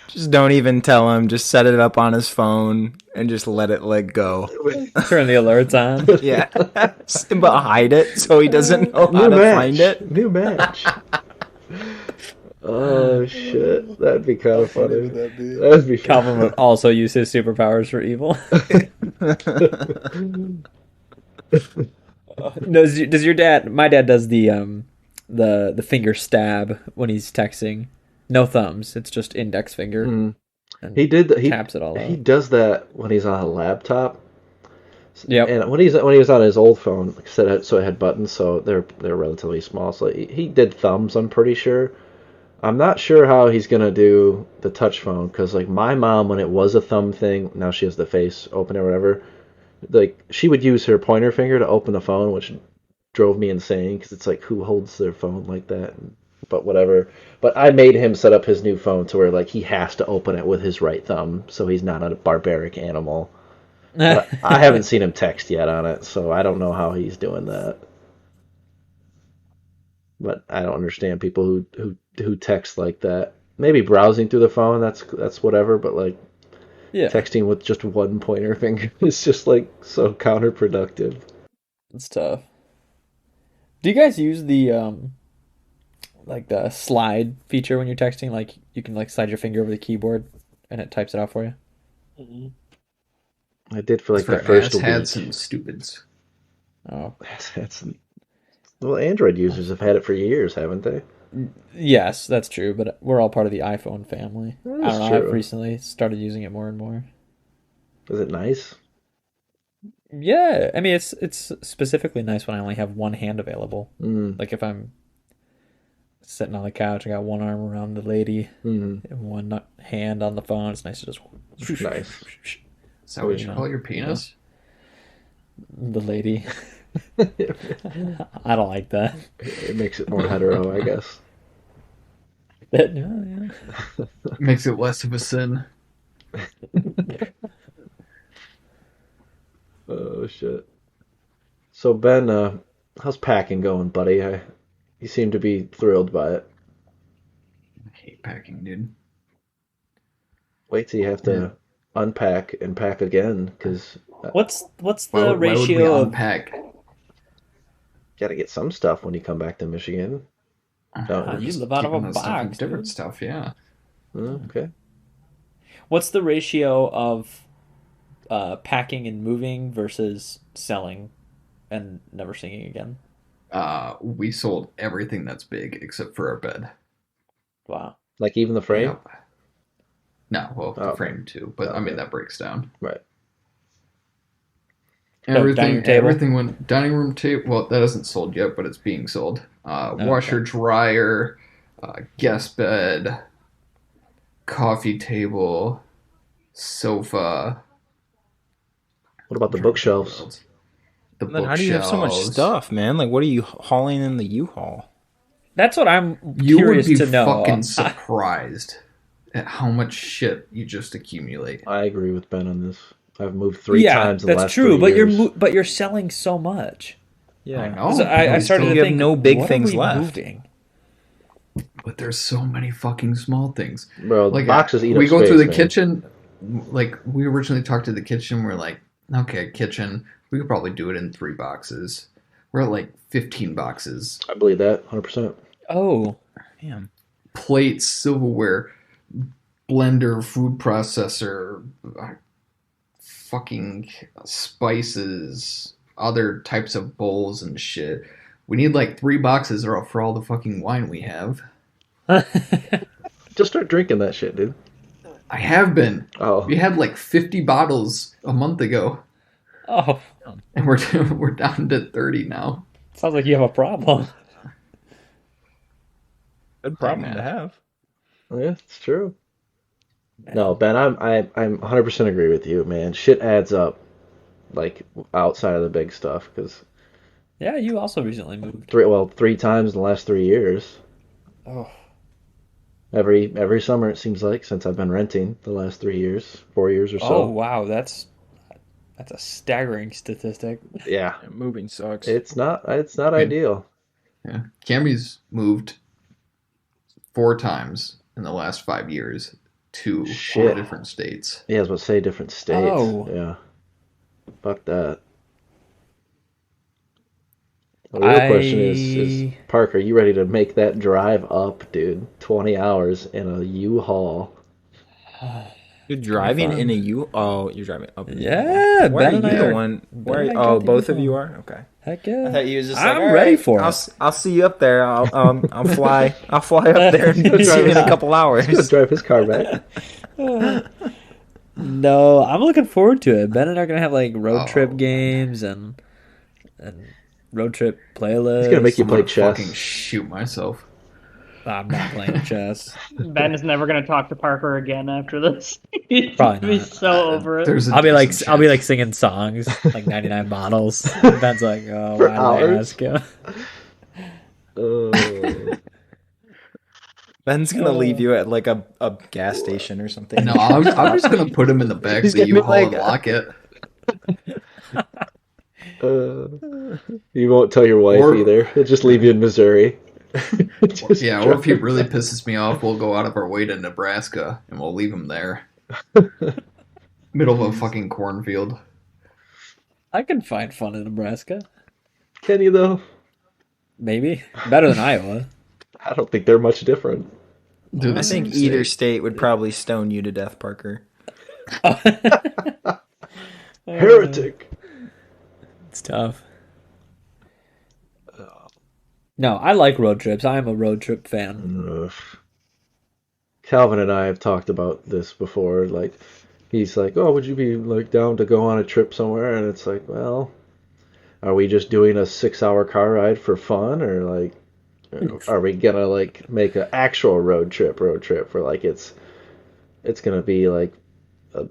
Just don't even tell him. Just set it up on his phone and just let it go. Turn the alerts on. Yeah, but hide it so he doesn't know how to find it. New match. Oh shit, that'd be kind of funny. That'd be Calvin would also use his superpowers for evil. Does your dad? My dad does the finger stab when he's texting. No thumbs. It's just index finger. Mm-hmm. He taps it all. He does that when he's on a laptop. Yep. And when he was on his old phone, like I said, so it had buttons, so they're relatively small. So he did thumbs. I'm pretty sure. I'm not sure how he's gonna do the touch phone because like my mom, when it was a thumb thing, now she has the face open or whatever. Like she would use her pointer finger to open the phone, which drove me insane because it's like who holds their phone like that. But whatever. But I made him set up his new phone to where like he has to open it with his right thumb, so he's not a barbaric animal. But I haven't seen him text yet on it, so I don't know how he's doing that. But I don't understand people who text like that. Maybe browsing through the phone, that's whatever. But like texting with just one pointer finger is just like so counterproductive. It's tough. Do you guys use the like the slide feature when you're texting? Like you can like slide your finger over the keyboard and it types it out for you. Mm-hmm. I did for like the first week. Asshats and stupids. Oh, asshats. Well, Android users have had it for years, haven't they? Yes, that's true. But we're all part of the iPhone family. That's I don't know. true. I've recently started using it more and more. Is it nice? Yeah, I mean it's specifically nice when I only have one hand available. Like if I'm sitting on the couch, I got one arm around the lady and one hand on the phone. It's nice to just nice. Is that what you call your penis? The lady. I don't like that. It makes it more hetero, I guess. Makes it less of a sin. Oh shit. So Ben, how's packing going, buddy? You seem to be thrilled by it. I hate packing, dude. Wait till you have to unpack and pack again, because what's the ratio of unpack? Got to get some stuff when you come back to Michigan. You live out of a box. Different stuff, yeah. Okay. What's the ratio of packing and moving versus selling and never seeing again? We sold everything that's big except for our bed. Wow. Like even the frame? Yep. No, well, the frame too, but I mean that breaks down. Right. Everything went dining room table. Well, that isn't sold yet, but it's being sold. Washer, dryer, guest bed, coffee table, sofa. What about the bookshelves? The bookshelves. How do you have so much stuff, man? Like, what are you hauling in the U-Haul? That's what I'm curious to know. You would be fucking surprised at how much shit you just accumulate. I agree with Ben on this. I've moved 3 times in the last 3 years. Yeah, that's true, but you're selling so much. Yeah, I know. So I started to think, have no big what things are we left. Moving? But there's so many fucking small things. Bro, like boxes eat up we go space, through the man. kitchen. Like we originally talked to the kitchen. We're like, okay, kitchen. We could probably do it in 3 boxes. We're at like 15 boxes. I believe that 100%. Oh, damn. Plates, silverware, blender, food processor, fucking spices, other types of bowls and shit. We need like 3 boxes for all the fucking wine we have. Just start drinking that shit, dude. I have been. Oh. We had like 50 bottles a month ago. Oh. And we're down to 30 now. Sounds like you have a problem. Good problem to have. Yeah, it's true. No, Ben, I'm 100% agree with you, man. Shit adds up, like outside of the big stuff, because Yeah, you also recently moved. Three times in the last 3 years. Oh, Every summer it seems like since I've been renting the last 3 years, 4 years or Oh so. wow, that's a staggering statistic. Yeah, moving sucks. it's not Yeah. ideal. Yeah. Cammy's moved 4 times in the last 5 years to 4 Shit. different states. Yeah, I was about to say different states. Oh. Yeah, fuck that. The real question is Park, are you ready to make that drive up, dude? 20 hours in a U-Haul. You're driving in a U. Oh, you're driving up. In Yeah, a Why Ben are and you I the are- one? Ben Why? and I got Oh, the both of U-Haul. you are. Okay. Heck yeah. I thought you was just I'm like, all ready right, for I'll, it. I'll see you up there. I'll fly. I'll fly up there and see you in a couple hours. He's gonna drive his car back. No, I'm looking forward to it. Ben and I are gonna have like road trip Oh, games and road trip playlists. He's gonna make you I'm play gonna chess. fucking shoot myself. I'm not playing chess. Ben is never gonna talk to Parker again after this. He's Probably gonna be not. so over it. There's a I'll be like decent singing songs like 99 Bottles. And Ben's like, oh, For why did I hours? ask you? Oh. Ben's gonna leave you at like a gas station or something. No, I'm just gonna put him in the back of He's the gonna be U-Haul like- and lock it. You won't tell your wife Or- either. He'll just leave you in Missouri. Just Yeah, or if he drive. really pisses me off, we'll go out of our way to Nebraska and we'll leave him there. Middle of a fucking cornfield. I can find fun in Nebraska. Can you though? Maybe. Better than Iowa. I don't think they're much different. They're the I same think either state. state would probably stone you to death, Parker. Heretic. It's tough. No, I like road trips. I am a road trip fan. Ugh. Calvin and I have talked about this before. Like, he's like, "Oh, would you be like down to go on a trip somewhere?" And it's like, well, are we just doing a 6-hour car ride for fun, or like, are we gonna like make an actual road trip where like it's gonna be like a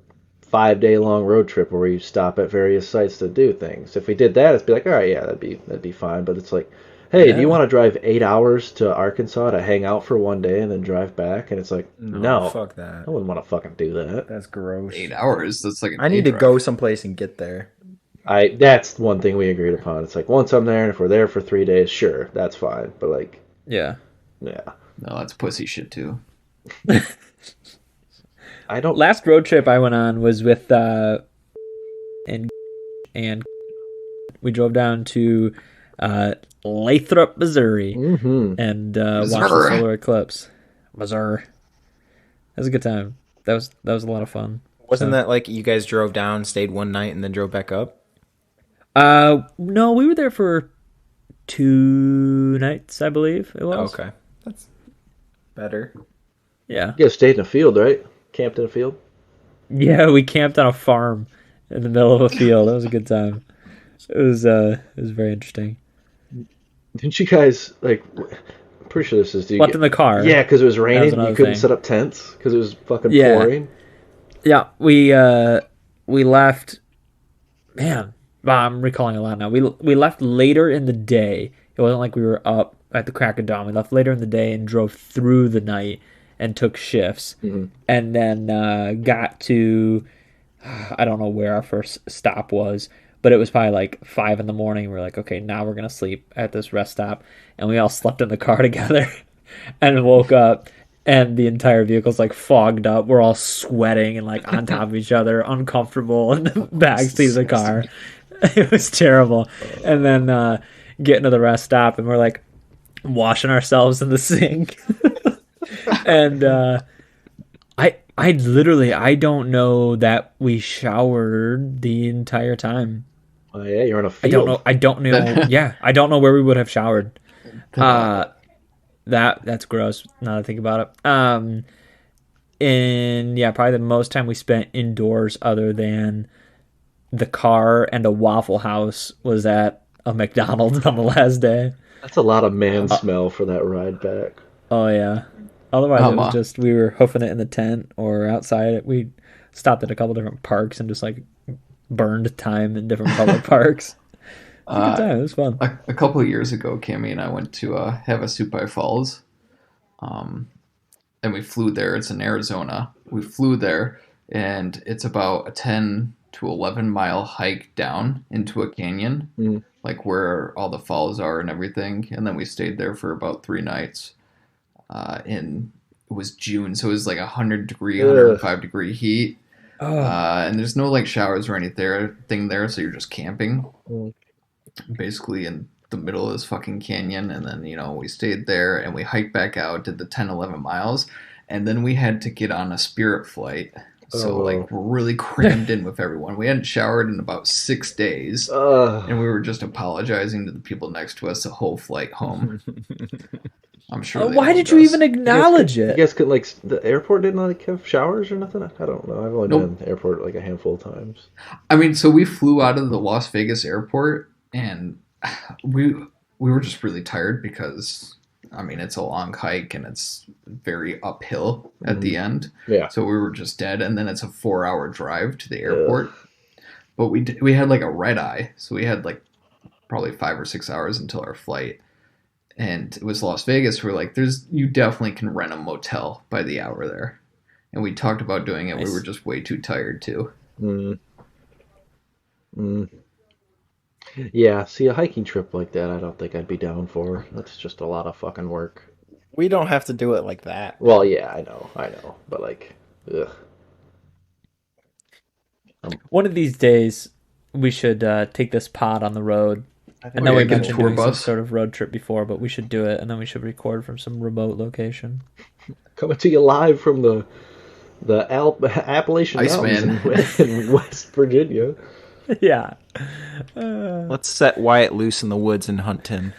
5-day long road trip where we stop at various sites to do things. If we did that, it'd be like, all right, yeah, that'd be fine. But it's like, hey, do you want to drive 8 hours to Arkansas to hang out for one day and then drive back? And it's like, no, Fuck that. I wouldn't want to fucking do that. That's gross. 8 hours. That's like a I need day to drive. go someplace and get there. That's one thing we agreed upon. It's like once I'm there, and if we're there for 3 days, sure, that's fine. But like, Yeah. yeah, No, that's pussy shit too. I don't. Last road trip I went on was with and we drove down to Lathrop, Missouri, and watched the Missouri. solar eclipse. Missouri. That was a good time. That was a lot of fun. Wasn't that like you guys drove down, stayed one night, and then drove back up? No, we were there for 2 nights, I believe it was. Okay, that's better. Yeah. You guys stayed in a field, right? Camped in a field. Yeah, we camped on a farm in the middle of a field. That was a good time. It was very interesting. Didn't you guys like? I'm pretty sure this is. Slept in the car. Yeah, because it was raining. another You couldn't thing. set up tents because it was fucking Yeah. pouring. Yeah, we left. Man, wow, I'm recalling a lot now. We left later in the day. It wasn't like we were up at the crack of dawn. We left later in the day and drove through the night and took shifts, and then got to I don't know where our first stop was, but it was probably like 5 in the morning. We're like, okay, now we're gonna sleep at this rest stop, and we all slept in the car together, and woke up. And the entire vehicle's like fogged up. We're all sweating and like on top of each other, uncomfortable in the backseat of the car. It was terrible. And then getting to the rest stop, and we're like washing ourselves in the sink. And I literally don't know that we showered the entire time. Oh yeah, you're in a I field. don't know. I don't know. Yeah, I don't know where we would have showered. That's gross. Now that I think about it. And yeah, probably the most time we spent indoors, other than the car and a Waffle House, was at a McDonald's on the last day. That's a lot of man smell for that ride back. Oh yeah. Otherwise, it was just we were hoofing it in the tent or outside. We stopped at a couple different parks and just like burned time in different public parks. It's a good time. It was fun. A couple of years ago, Cammy and I went to Havasupai Falls, and we flew there. It's in Arizona. We flew there, and it's about a 10 to 11 mile hike down into a canyon, like where all the falls are and everything. And then we stayed there for about 3 nights. It was June, so it was like 105-degree heat. And there's no like showers or anything there, so you're just camping. Basically in the middle of this fucking canyon. And then, we stayed there and we hiked back out, did the 10, 11 miles. And then we had to get on a Spirit flight. So we're really crammed in with everyone. We hadn't showered in about 6 days. And we were just apologizing to the people next to us the whole flight home. I'm sure. Why did you even acknowledge it? You guys could the airport didn't have showers or nothing? I don't know. I've only been in the airport like a handful of times. I mean, so we flew out of the Las Vegas airport and we were just really tired because it's a long hike and it's very uphill at the end. Yeah. So we were just dead, and then it's a 4-hour drive to the airport. But we had like a red eye, so we had like probably 5 or 6 hours until our flight. And it was Las Vegas. We're like, you definitely can rent a motel by the hour there. And we talked about doing it. Nice. We were just way too tired too. Yeah, see, a hiking trip like that, I don't think I'd be down for. That's just a lot of fucking work. We don't have to do it like that. Well, yeah, I know. But ugh. One of these days, we should take this pod on the road. I know we mentioned doing some sort of road trip before, but we should do it, and then we should record from some remote location. Coming to you live from the Appalachian Mountains in West Virginia. Yeah. Let's set Wyatt loose in the woods and hunt him.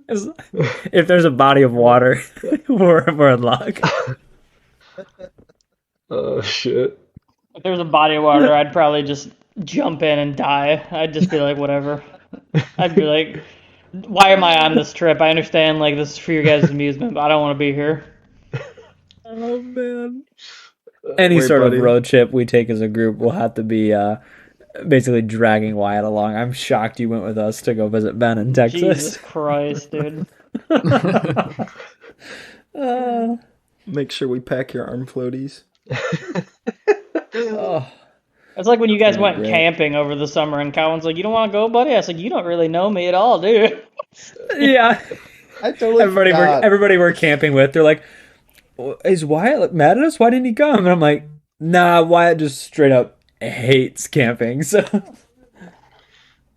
If there's a body of water, we're in luck. Oh, shit. If there's a body of water, I'd probably just jump in and die. I'd just be like, whatever. I'd be like, why am I on this trip? I understand, this is for your guys' amusement, but I don't want to be here. Oh, man. Any sort of road trip we take as a group will have to be basically dragging Wyatt along. I'm shocked you went with us to go visit Ben in Texas. Jesus Christ, dude. Make sure we pack your arm floaties. It's like when you guys went camping over the summer and Cowan's like, you don't want to go, buddy? I was like, you don't really know me at all, do you? Yeah. I totally everybody we're camping with, they're like, is Wyatt mad at us? Why didn't he come? And I'm like, nah, Wyatt just straight up hates camping. So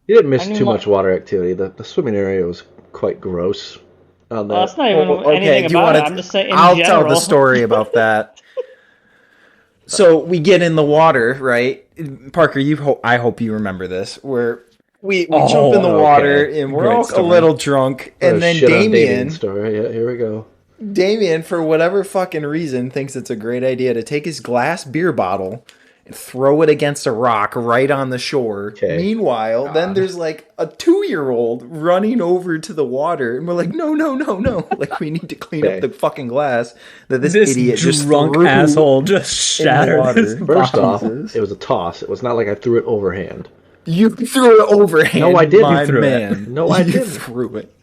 he didn't miss too much water activity. The swimming area was quite gross. Well, that's not even anything about it. I'm just saying I'll tell the story about that. So we get in the water, right? Parker, I hope you remember this, where we jump in the water and we're all a little drunk, and then Damien, story. Yeah, here we go. Damien, for whatever fucking reason, thinks it's a great idea to take his glass beer bottle and throw it against a rock right on the shore. Okay. Meanwhile, then there's like a 2-year-old running over to the water, and we're like, no. Like, we need to clean up the fucking glass that this idiot just drunk asshole just shattered his First off, it was a toss. It was not like I threw it overhand. You threw it overhand. No, I didn't. My man. No, I didn't. You threw it.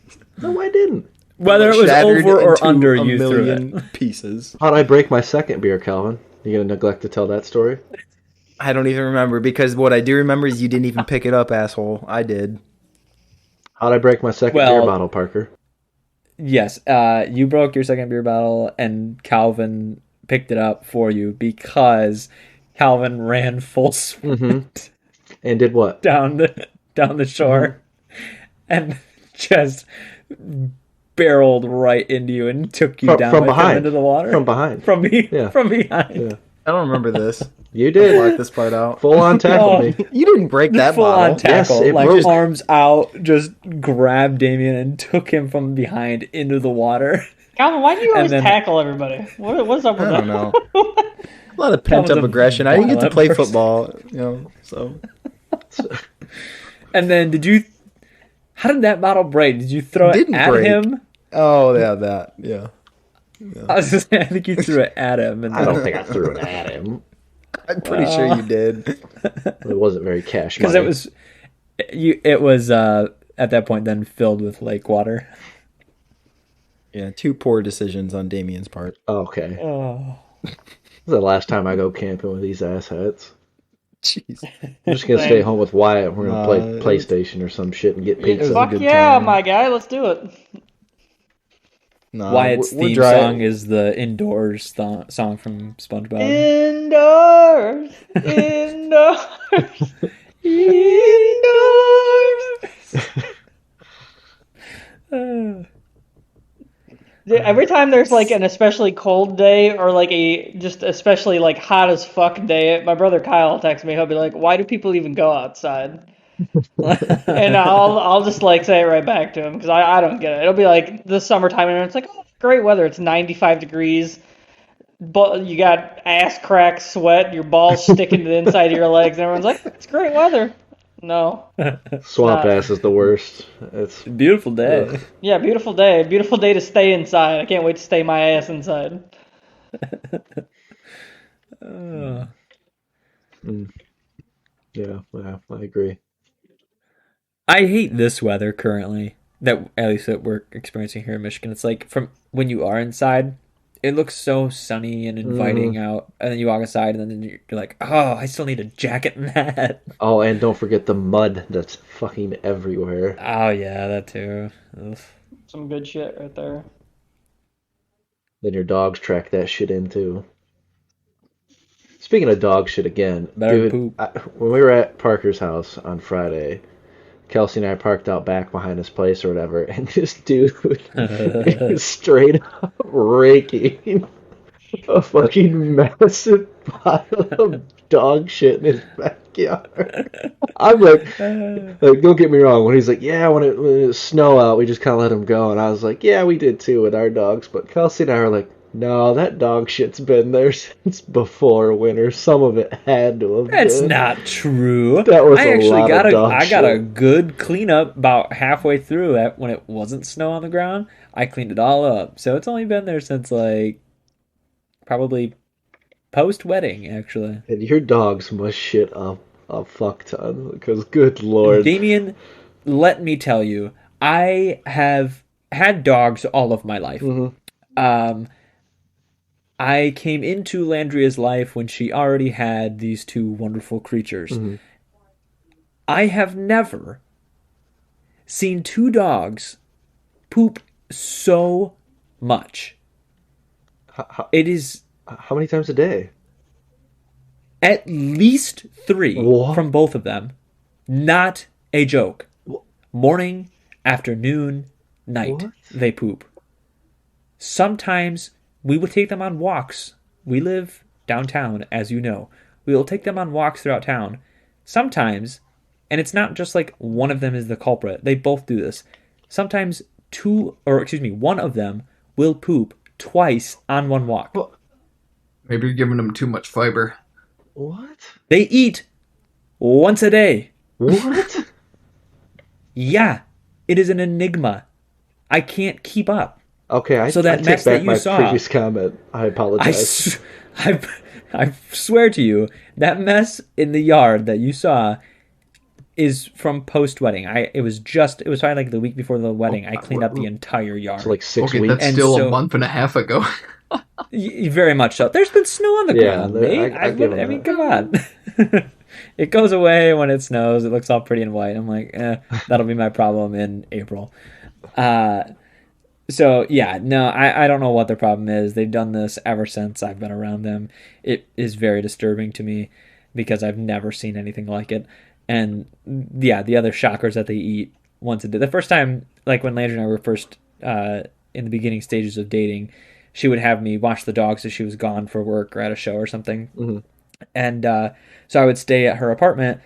No, I didn't. Whether it was over or under, you threw it. Pieces. How'd I break my second beer, Calvin? You gonna neglect to tell that story? I don't even remember, because what I do remember is you didn't even pick it up, asshole. I did. How'd I break my second beer bottle, Parker? Yes, you broke your second beer bottle, and Calvin picked it up for you because Calvin ran full sprint. And did what? Down the shore, and just barreled right into you and took you down from behind into the water. From behind. From behind. Yeah. I don't remember this. You did. I'll black this part out. Full on tackle me. You didn't break that full bottle. On tackle. Yes, like arms out, just grabbed Damien and took him from behind into the water. Calvin, why do you always tackle everybody? What's up with that? I don't know. A lot of pent up aggression. I didn't get to play football, so. And then how did that bottle break? Did you throw it at him? Oh, yeah, that. Yeah. I was just saying, I think you threw it at him. And I don't think I threw it at him. I'm pretty sure you did. It wasn't very cash Because money. it was at that point then filled with lake water. Yeah, 2 poor decisions on Damien's part. Okay. Oh. This is the last time I go camping with these asshats. Jeez. I'm just gonna stay home with Wyatt. We're gonna play Nah, PlayStation or some shit and get It was pizza. a Fuck good yeah, time. my guy, let's do it. Nah, Wyatt's we're theme dry. song is the indoors song from SpongeBob. Indoors, indoors, indoors. Dude, every time there's like an especially cold day or like a just especially like hot as fuck day, my brother Kyle will text me. He'll be like, "Why do people even go outside?" And I'll just like say it right back to him because I don't get it. It'll be like the summertime and it's like, oh, great weather. It's 95 degrees. But you got ass crack sweat, your balls sticking to the inside of your legs, and everyone's like, it's great weather. No. Swamp Nah. ass is the worst. It's Beautiful day. ugh. Yeah, beautiful day. Beautiful day to stay inside. I can't wait to stay my ass inside. Oh. Yeah, I agree. I hate this weather currently. That at least that we're experiencing here in Michigan. It's like from when you are inside, it looks so sunny and inviting out, and then you walk outside, and then you're like, oh, I still need a jacket and that. Oh, and don't forget the mud that's fucking everywhere. Oh yeah, that too. Ugh. Some good shit right there. Then your dogs track that shit in too. Speaking of dog shit again, Better dude, poop. when we were at Parker's house on Friday, Kelsey and I parked out back behind his place or whatever, and this dude is straight up raking a fucking massive pile of dog shit in his backyard. I'm like, don't get me wrong, when he's like, yeah, when it was snow out, we just kind of let him go, and I was like, yeah, we did too with our dogs, but Kelsey and I were like, no, that dog shit's been there since before winter. Some of it had to have That's been. not true. That was I a actually lot got of dog I got a shit. good cleanup about halfway through it when it wasn't snow on the ground. I cleaned it all up. So it's only been there since like probably post wedding actually. And your dogs must shit a fuck ton, because good lord. Damien, let me tell you, I have had dogs all of my life. I came into Landria's life when she already had these two wonderful creatures. I have never seen two dogs poop so much. It is How many times a day? at least 3 What? from both of them. Not a joke. Morning, afternoon, night, What? they poop. Sometimes we would take them on walks. We live downtown, as you know. We will take them on walks throughout town. Sometimes, and it's not just like one of them is the culprit. They both do this. Sometimes one of them will poop twice on one walk. Maybe you're giving them too much fiber. What? They eat once a day. What? Yeah, it is an enigma. I can't keep up. Okay, So that I take mess back that you my saw- previous comment. I I, apologize. I swear to you, that mess in the yard that you saw is from post wedding. It was probably like the week before the wedding. I cleaned up the entire yard. So like 6 Okay, weeks. that's And still so- a month and a half ago. Very much so. There's been snow on the Yeah, ground, there- mate. I give him mean, that. come on. It goes away when it snows. It looks all pretty and white. I'm like, that'll be my problem in April. So yeah, no, I don't know what their problem is. They've done this ever since I've been around them. It is very disturbing to me because I've never seen anything like it. And yeah, the other shockers that they eat once a day. The first time, like when Landry and I were first in the beginning stages of dating, she would have me watch the dogs if she was gone for work or at a show or something. And so I would stay at her apartment,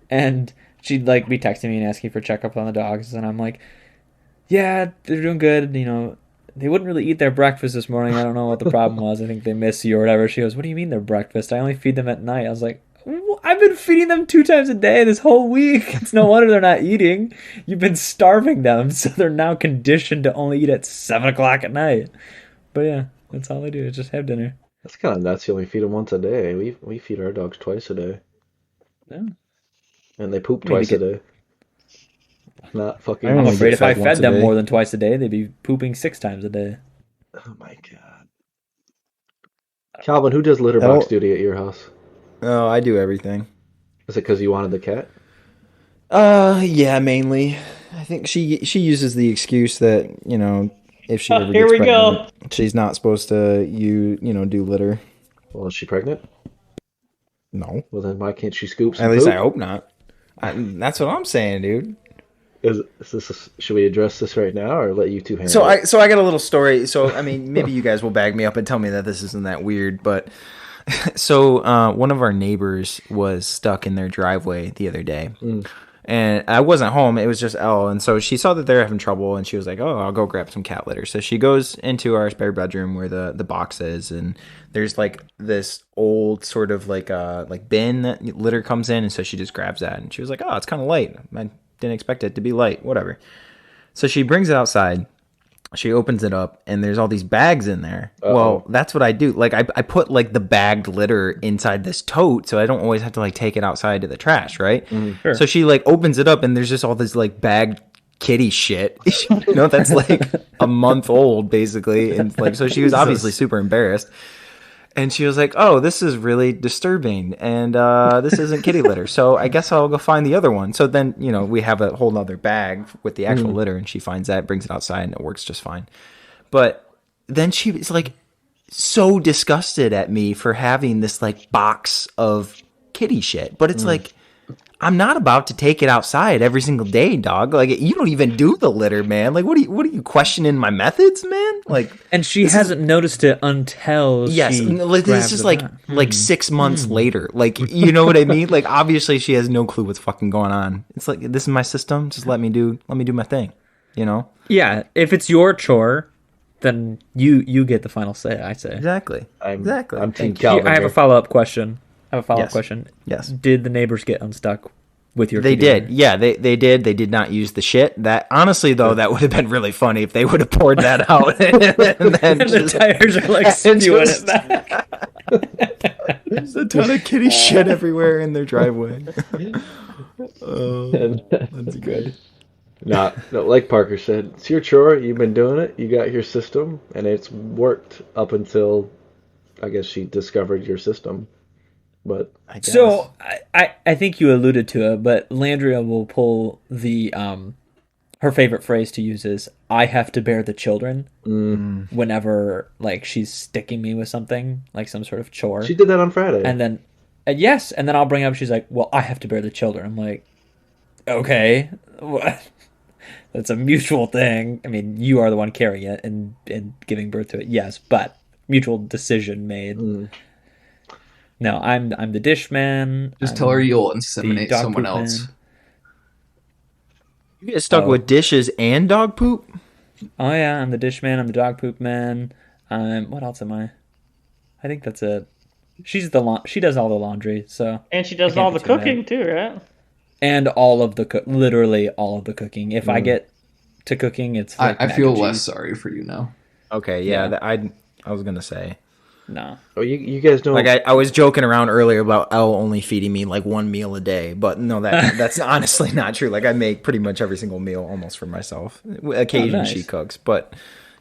and she'd like be texting me and asking for checkup on the dogs, and I'm like, yeah, they're doing good. You know, they wouldn't really eat their breakfast this morning. I don't know what the problem was. I think they miss you or whatever. She goes, what do you mean their breakfast? I only feed them at night. I was like, I've been feeding them 2 times a day this whole week. It's no wonder they're not eating. You've been starving them, so they're now conditioned to only eat at 7 o'clock at night. But yeah, that's all they do is just have dinner. That's kind of nuts. You only feed them once a day. We feed our dogs twice a day. Yeah. And they poop twice a day. Not fucking. I'm afraid if I fed fed them day. more than twice a day, they'd be pooping 6 times a day. Oh my god. Calvin, who does litter box duty at your house? Oh, I do everything. Is it because you wanted the cat? Yeah, mainly. I think she uses the excuse that, you know, if she ever Here gets we go. pregnant, she's not supposed to do litter. Well, is she pregnant? No. Well, then why can't she scoop some At least poop? I hope not. That's what I'm saying, dude. Should we address this right now or let you two handle So it? I got a little story. So I mean, maybe you guys will bag me up and tell me that this isn't that weird, but so one of our neighbors was stuck in their driveway the other day. And I wasn't home. It was just Elle. And so she saw that they're having trouble and she was like, oh, I'll go grab some cat litter. So she goes into our spare bedroom where the box is. And there's like this old sort of like bin that litter comes in. And so she just grabs that. And she was like, oh, it's kind of light. I didn't expect it to be light. Whatever. So she brings it outside. She opens it up and there's all these bags in there. Uh-oh. Well, that's what I do. Like I put like the bagged litter inside this tote so I don't always have to like take it outside to the trash, right? Sure. So she like opens it up and there's just all this like bagged kitty shit. You know, that's like a month old basically. And like so she was obviously super embarrassed. And she was like, oh, this is really disturbing. And this isn't kitty litter. So I guess I'll go find the other one. So then, you know, we have a whole nother bag with the actual litter. And she finds that, brings it outside, and it works just fine. But then she was like so disgusted at me for having this like box of kitty shit. But it's like, I'm not about to take it outside every single day, dog. Like you don't even do the litter, man. Like what are you questioning my methods, man? Like, and she hasn't noticed it until yes, she this is like 6 months later. Like you know what I mean? Like obviously she has no clue what's fucking going on. It's like this is my system. Just let me do my thing. You know? Yeah, if it's your chore, then you get the final say. I say Exactly. I'm Team Calvin. I have a follow-up question. Yes. question. Yes. Did the neighbors get unstuck with your? They feeder? did. Yeah, they did. They did not use the shit. That honestly though, that would have been really funny if they would have poured that out and then And the tires are like spewing it back. There's a ton of kitty shit everywhere in their driveway. Oh, that's good. No, like Parker said, it's your chore. You've been doing it. You got your system, and it's worked up until, I guess, she discovered your system. But I guess. So I think you alluded to it, but Landria will pull the her favorite phrase to use is "I have to bear the children" whenever like she's sticking me with something like some sort of chore. she did that on Friday. And then yes, and then I'll bring up. She's like, "Well, I have to bear the children." I'm like, "Okay, what?" That's a mutual thing. I mean, you are the one carrying it and giving birth to it. Yes, but mutual decision made. No, I'm the dish man. Just tell her you'll inseminate dog someone poop else. man. You get stuck with dishes and dog poop? Oh yeah, I'm the dish man. I'm the dog poop man. What else am I? I think that's it. She does all the laundry, so And she does I can't all be the too mad. cooking too, right? And all of the literally all of the cooking. If I get to cooking, it's like I mac feel and less cheese. sorry for you now. Okay, yeah. I was gonna say. No. oh, you guys know. Like I was joking around earlier about Elle only feeding me like one meal a day, but no, that's honestly not true. Like I make pretty much every single meal almost for myself. Occasionally nice. she cooks, but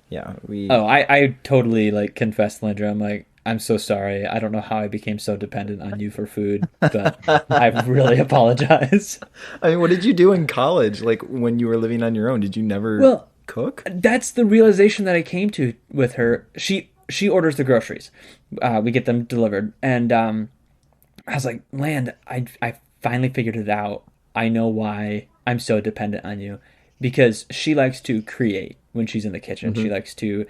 yeah, we. Oh, I totally like confessed, Landra. I'm like, I'm so sorry. I don't know how I became so dependent on you for food, but I really apologize. I mean, what did you do in college? Like when you were living on your own, did you never cook? That's the realization that I came to with her. She orders the groceries. We get them delivered, and I was like, Land, I finally figured it out. I know why I'm so dependent on you, because she likes to create when she's in the kitchen. She likes to,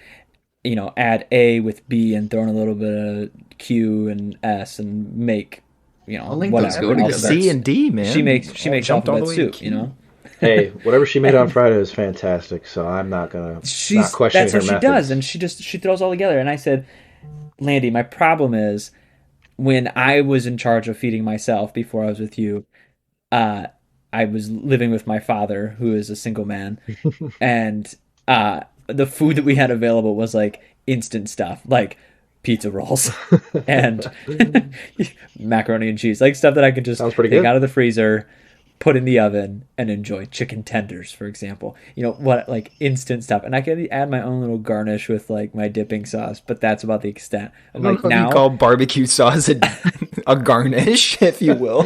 add A with B and throw in a little bit of Q and S and make, I'll link whatever. those go together. C and D, man. She makes jumped all the alphabet way to soup, Q. Hey, whatever she made on Friday was fantastic. So I'm not gonna not question That's her what she methods. does, and she throws all together. And I said, Landy, my problem is when I was in charge of feeding myself before I was with you, I was living with my father, who is a single man, and the food that we had available was like instant stuff, like pizza rolls and macaroni and cheese, like stuff that I could just Sounds pretty take good. out of the freezer, put in the oven, and enjoy. Chicken tenders, for example. You know what, like instant stuff, and I could add my own little garnish with like my dipping sauce, but that's about the extent. I I'm don't like know if you now call barbecue sauce a garnish, if you will.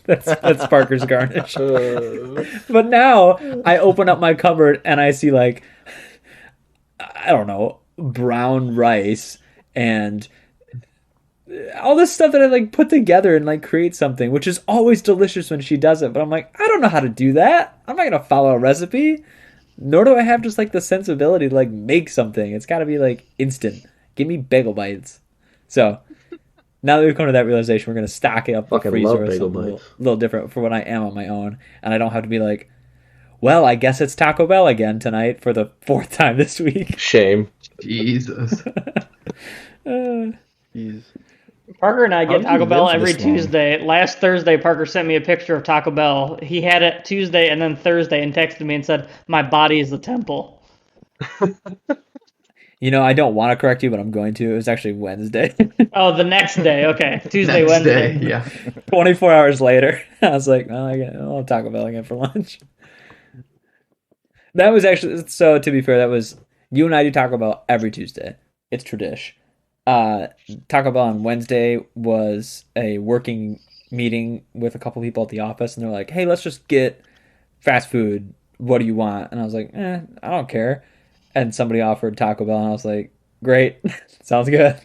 that's Parker's garnish. But now I open up my cupboard and I see like, I don't know, brown rice and all this stuff that I like put together and like create something, which is always delicious when she does it. But I'm like, I don't know how to do that. I'm not gonna follow a recipe. Nor do I have just like the sensibility to like make something. It's got to be like instant. Give me bagel bites. So now that we've come to that realization, we're gonna stock it up the Fucking freezer love with bagel something bites. a little different for when I am on my own, and I don't have to be like, well, I guess it's Taco Bell again tonight for the 4th time this week. Shame. Jesus. Jeez. Parker and I How get do Taco you Bell live every this long? Tuesday. Last Thursday, Parker sent me a picture of Taco Bell. He had it Tuesday and then Thursday and texted me and said, "My body is the temple." You know, I don't want to correct you, but I'm going to. It was actually Wednesday. Oh, the next day. Okay. Tuesday, Next Wednesday. day, yeah. 24 hours later, I was like, oh, I'll have Taco Bell again for lunch. That was actually, so to be fair, that was, you and I do Taco Bell every Tuesday. It's tradition. Taco Bell on Wednesday was a working meeting with a couple people at the office, and they're like, hey, let's just get fast food. What do you want? And I was like, I don't care. And somebody offered Taco Bell, and I was like, great. Sounds good.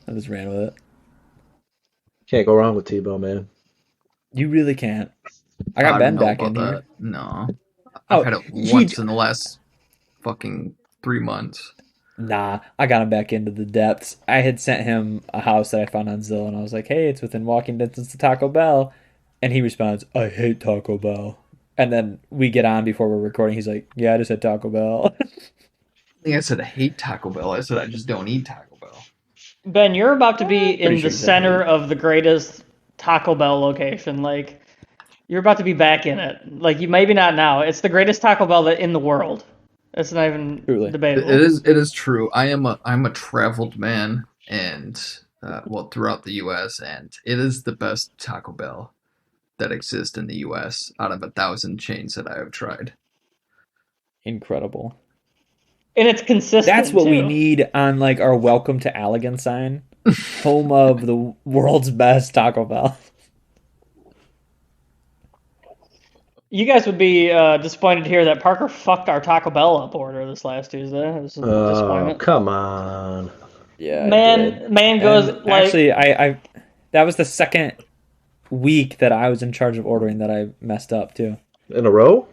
I just ran with it. Can't go wrong with T-Bone, man. You really can't. I got don't Ben know back about in that. here. No. Oh, I've had it he- once in the last fucking 3 months. Nah, I got him back into the depths. I had sent him a house that I found on Zillow, and I was like, hey, it's within walking distance to Taco Bell. And he responds, I hate Taco Bell. And then we get on before we're recording. He's like, yeah, I just had Taco Bell. I think I said I hate Taco Bell. I said I just don't eat Taco Bell. Ben, you're about to be in sure the you said center hate. of the greatest Taco Bell location. Like, you're about to be back in it. Like, you maybe not now. It's the greatest Taco Bell in the world. It's not even Truly. debatable. It is true. I'm a traveled man, and throughout the U.S., and it is the best Taco Bell that exists in the U.S. out of 1,000 chains that I have tried. Incredible. And it's consistent. That's what we too. need on like our welcome to Allegan sign. Home of the world's best Taco Bell. You guys would be disappointed to hear that Parker fucked our Taco Bell up order this last Tuesday. It was a Oh, disappointment. come on. Yeah. Man goes And like. actually, I that was the second week that I was in charge of ordering that I messed up too In a row?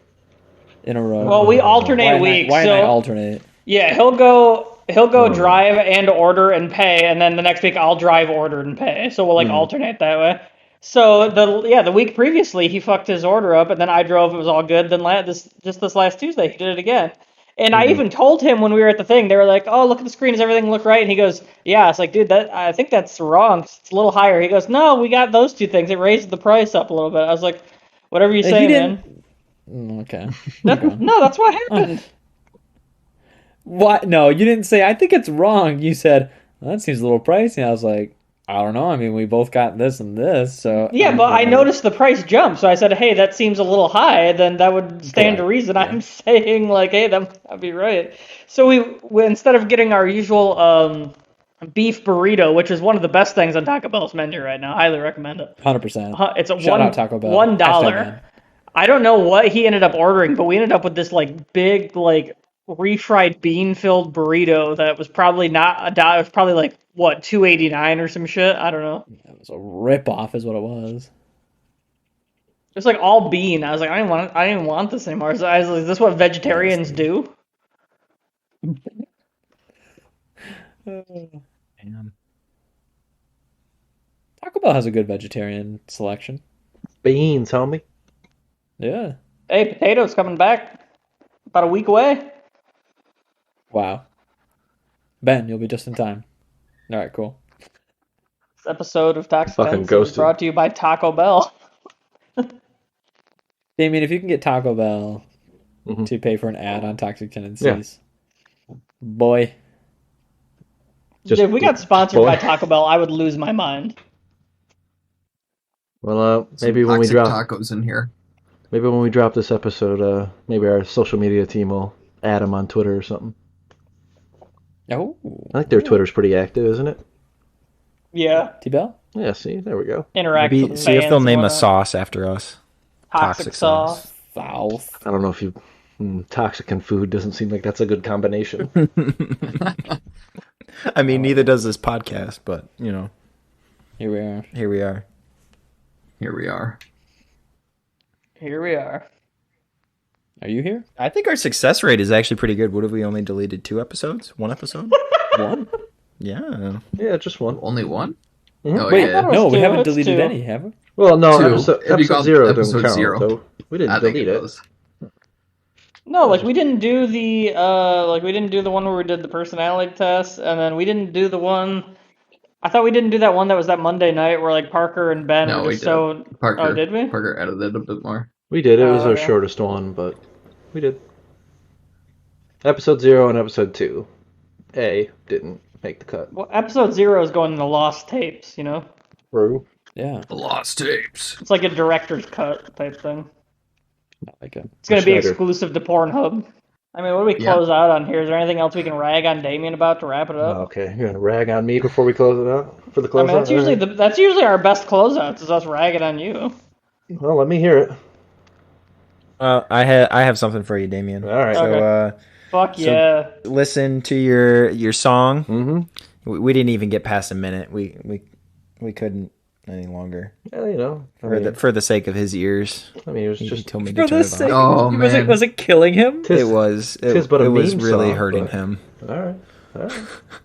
in a row. Well, we alternate weeks. Why so did I alternate? yeah, he'll go drive and order and pay, and then the next week I'll drive, order, and pay. So we'll like alternate that way. So the week previously he fucked his order up, and then I drove. It was all good. Then this last Tuesday he did it again. And I even told him when we were at the thing, they were like, "Oh, look at the screen. Does everything look right?" And he goes, "Yeah." It's like, dude, I think that's wrong. It's a little higher. He goes, "No, we got those two things. It raised the price up a little bit." I was like, "Whatever you say, man." Okay. No, that's what happened. What? No, you didn't say. I think it's wrong. You said well, that seems a little pricey. I was like, I don't know. I mean, we both got this and this, so Yeah, but I noticed the price jump, so I said, "Hey, that seems a little high." Then that would stand to Correct, reason. yeah. I'm saying like, "Hey, that'd be right." So we instead of getting our usual beef burrito, which is one of the best things on Taco Bell's menu right now, highly recommend it. 100%. It's a Shout out Taco Bell. $1. Hashtag man. I don't know what he ended up ordering, but we ended up with this like big like refried bean filled burrito that was probably not $1. It was probably like what $2.89 or some shit. I don't know. It was a rip off, is what it was. It's like all bean. I was like, I didn't want this anymore. So I was like, is this what vegetarians do? Damn. Taco Bell has a good vegetarian selection. Beans, homie. Yeah. Hey, potatoes coming back about a week away. Wow. Ben, you'll be just in time. All right, cool. This episode of Toxic Fucking Tendencies is ghosted. brought to you by Taco Bell. Damien, if you can get Taco Bell Mhm. to pay for an ad on Toxic Tendencies, boy, Just if we got sponsored by boy. Taco Bell, I would lose my mind. Well, maybe Some when we toxic drop tacos in here. maybe when we drop this episode, maybe our social media team will add them on Twitter or something. Oh, I think their Twitter's pretty active, isn't it? Yeah, T-Bell? Yeah. See, there we go. interact Maybe with see if fans they'll and name a whatnot. sauce after us. Toxic sauce. South. I don't know if you toxic and food doesn't seem like that's a good combination. I mean, neither does this podcast, but you know, Here we are. here we are. Here we are. Here we are. Are you here? I think our success rate is actually pretty good. What if we only deleted 2 episodes? 1 episode? One? Yeah. Yeah, just one. Only one? Mhm. Oh, Wait, yeah. was no, we two, haven't it's deleted two. any, have we? Well, no, 2. episode, If you episode got 0 episode doesn't count. 0. So we didn't I think delete it it. does. No, like we didn't do the one where we did the personality test, and then we didn't do the one. I thought we didn't do that one that was that Monday night where like Parker and Ben No, were we just did. so. Parker, Oh, did we? Parker edited a bit more. We did. It was Oh, our okay. shortest one, but we did. Episode 0 and episode 2. Didn't make the cut. Well, episode 0 is going in the lost tapes. You know, True. Yeah. The Lost Tapes. it's like a director's cut type thing. Not like a... It's gonna be Schneider. exclusive to Pornhub. I mean, what do we Yeah. close out on here? Is there anything else we can rag on Damien about to wrap it up? Oh, okay, you're gonna rag on me before we close it out for the I closeout. mean, that's usually our best closeouts is us ragging on you. Well, let me hear it. I have something for you, Damien. All right. So Okay. Fuck So- yeah. listen to your song. Mm-hmm. We didn't even get past a minute. We couldn't any longer Yeah, you know. for the sake of his ears. I mean, it was He just. told me to For turn the it sake off. Oh, was man. it killing him? Tis- It was but a it was meme really song, hurting but- him. All right. All right.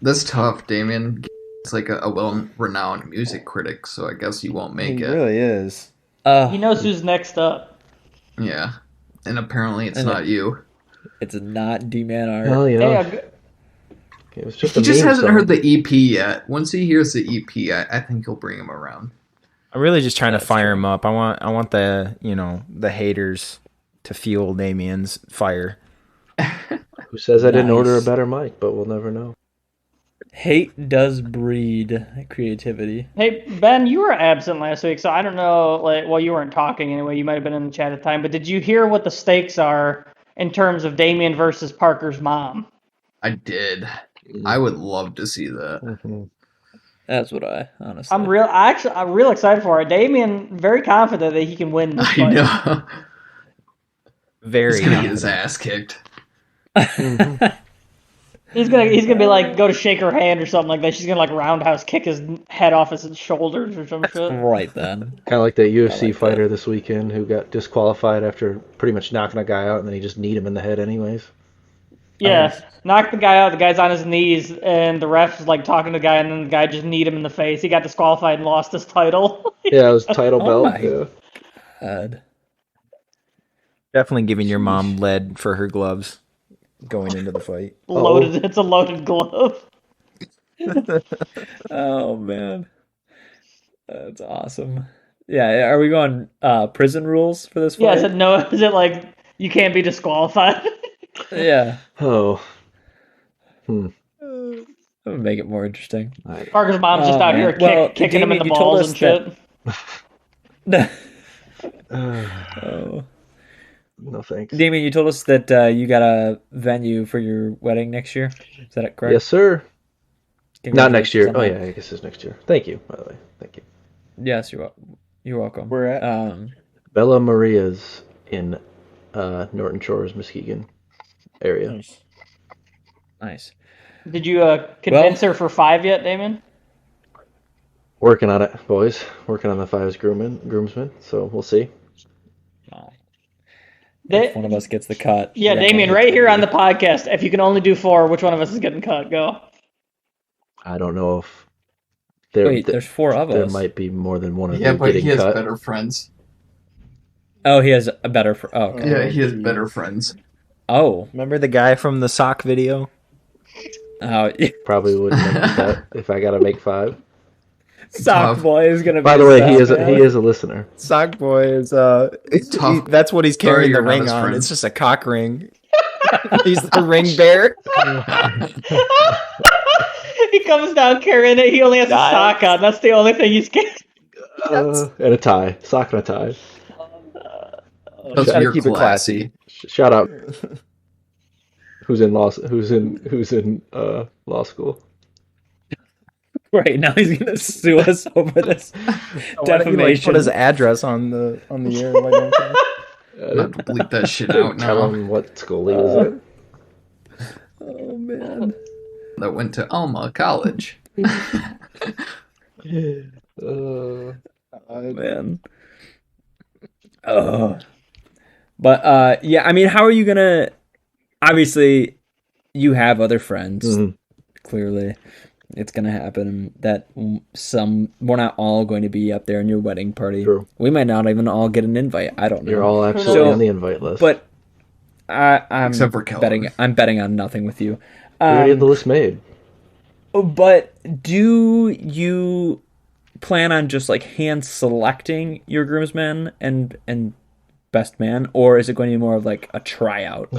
That's tough, Damien. It's like a well-renowned music critic, so I guess you won't make He it. really is. He knows who's next up. Yeah. And apparently it's And not you. It's not D-Man art. Well, you know, Hey, it was just He a just meme hasn't song. heard the EP yet. Once he hears the EP, I think he'll bring him around. I'm really just trying to That's fire true. him up. I want the the haters to fuel Damien's fire. Who says I didn't order a Nice. better mic? But we'll never know. Hate does breed creativity. hey, Ben, you were absent last week, so I don't know. Like, well, you weren't talking anyway. You might have been in the chat at the time. But did you hear what the stakes are in terms of Damien versus Parker's mom? I did. I would love to see that. Mhm. That's what I honestly. I'm real excited for it. Damien, very confident that he can win this I fight. know. Very. He's gonna get his ass kicked. He's gonna be like go to shake her hand or something like that. She's gonna like roundhouse kick his head off his shoulders or some shit. right then. Kind of like that UFC like fighter this weekend who got disqualified after pretty much knocking a guy out, and then he just kneed him in the head anyways. Yeah, knocked the guy out. The guy's on his knees, and the ref's like talking to the guy, and then the guy just kneed him in the face. He got disqualified and lost his title. Yeah, it was title belt. my Yeah. God. Definitely giving your mom lead for her gloves going into the fight. Loaded. It's a loaded glove. Oh man, that's awesome. Yeah, are we going prison rules for this fight? Yeah, I said no. Is it like you can't be disqualified? Yeah, Oh. that would make it more interesting. Parker's mom's just Oh, out man. here Well, kicking him in the Damien, you told balls us and that- shit. Oh. No thanks. Damien, you told us that you got a venue for your wedding next year. Is that correct? Yes, sir. Not next year. Congratulations Oh on yeah, that. I guess it's next year. Thank you, by the way. Thank you. Yes, you're welcome. We're at Bella Maria's in Norton Shores, Muskegon area. Nice. Did you convince her for 5 yet, Damon? Working on it, boys. Working on the 5's groomsmen. So we'll see. Oh. They- If one of us gets the cut. Yeah, that Damien, one right gets here the on the cut. podcast. If you can only do 4, which one of us is getting cut? Go. I don't know if there. Wait, there's 4 of there us. might be more than one of Yeah, you but getting he has cut. better friends. Oh, he has a better. Oh, okay. Yeah, he has better friends. Oh. Remember the guy from the sock video? Oh. Probably wouldn't make the cut if I gotta make 5. Sock Tough. boy is gonna be. By the way, he is a he is a listener. Sock boy is tough. that's what he's carrying Sorry, the you're not ring his on. friend. It's just a cock ring. He's the ring bearer. He comes down carrying it. He only has a sock on. That's the only thing he's getting. And a tie, sock and a tie. Those Gotta are keep it classy. Shout out. Who's in law school? Right, now he's gonna sue us over this Why don't you, defamation. put his address on the air? Why don't you? I'm about to bleep that shit out Tell now. him what school he was in. Oh man. That went to Alma College. Man. Oh. But yeah, I mean, how are you gonna? Obviously, you have other friends. Mhm. Clearly, it's gonna happen that we're not all going to be up there in your wedding party. True. We might not even all get an invite. I don't know. You're all absolutely on the invite list. But I'm Except for Kelvin. betting on nothing with you. We already have the list made. But do you plan on just like hand selecting your groomsmen and best man, or is it going to be more of like a tryout?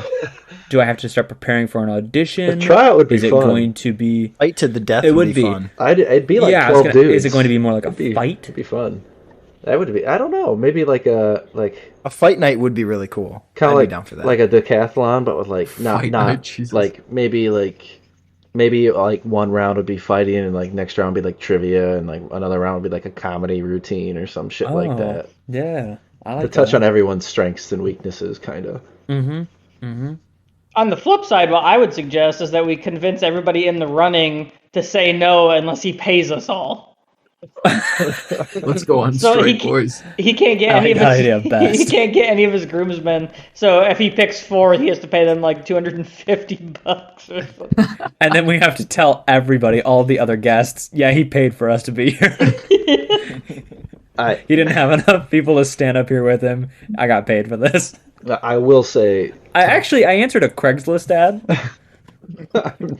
Do I have to start preparing for an audition? A tryout would be Is it fun. going to be? Fight to the death. It would would be be. fun. It'd be like Yeah, 12 dudes. is it going to be more like a fight? It'd be fun. That would be. I don't know. Maybe like a A fight night would be really cool. kind I'd of be like down for that. like a decathlon, but with like not Fight not night, Jesus. like maybe one round would be fighting and like next round would be like trivia and like another round would be like a comedy routine or some shit like that. Yeah, I like To touch on everyone's strengths and weaknesses, kind of. On the flip side, what I would suggest is that we convince everybody in the running to say no unless he pays us all. Let's go on So strike, boys. He can't get I any of like his. that idea best. He can't get any of his groomsmen. So if he picks 4, he has to pay them like $250 or something. And then we have to tell everybody, all the other guests, yeah, he paid for us to be here. He didn't have enough people to stand up here with him. I got paid for this. I will say. I answered a Craigslist ad.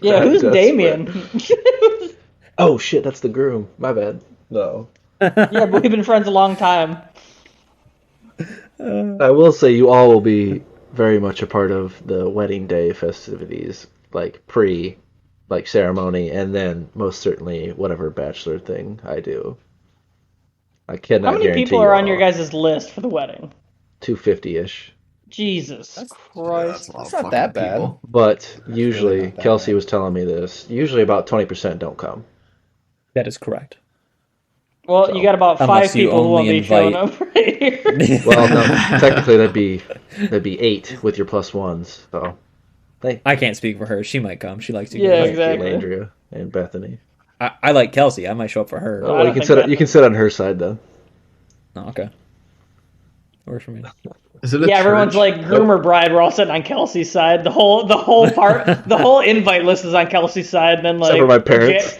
Yeah, who's desperate. Damien? Oh shit, that's the groom. My bad. No. Yeah, but we've been friends a long time. I will say you all will be very much a part of the wedding day festivities, like ceremony, and then most certainly whatever bachelor thing I do. I cannot How many guarantee people you are on all. your guys' list for the wedding? 250-ish. Jesus That's Christ. a lot of not fucking that bad. people. But usually, not that Kelsey bad. was telling me this, usually about 20% don't come. That is correct. Well, you got about 5 Unless you people who won't only be showing invite- up right here. Well, no, technically that'd be 8 with your plus ones. So, I can't speak for her. She might come. She likes to Yeah, get thank exactly. you, Andrea and Bethany. I like Kelsey. I might show up for her. Oh, well, don't you can think you can sit on her side then. Oh, okay. Works for me. Is it a Yeah, everyone's church? like groom or bride. We're all sitting on Kelsey's side. The whole invite list is on Kelsey's side. And then like Except for my parents.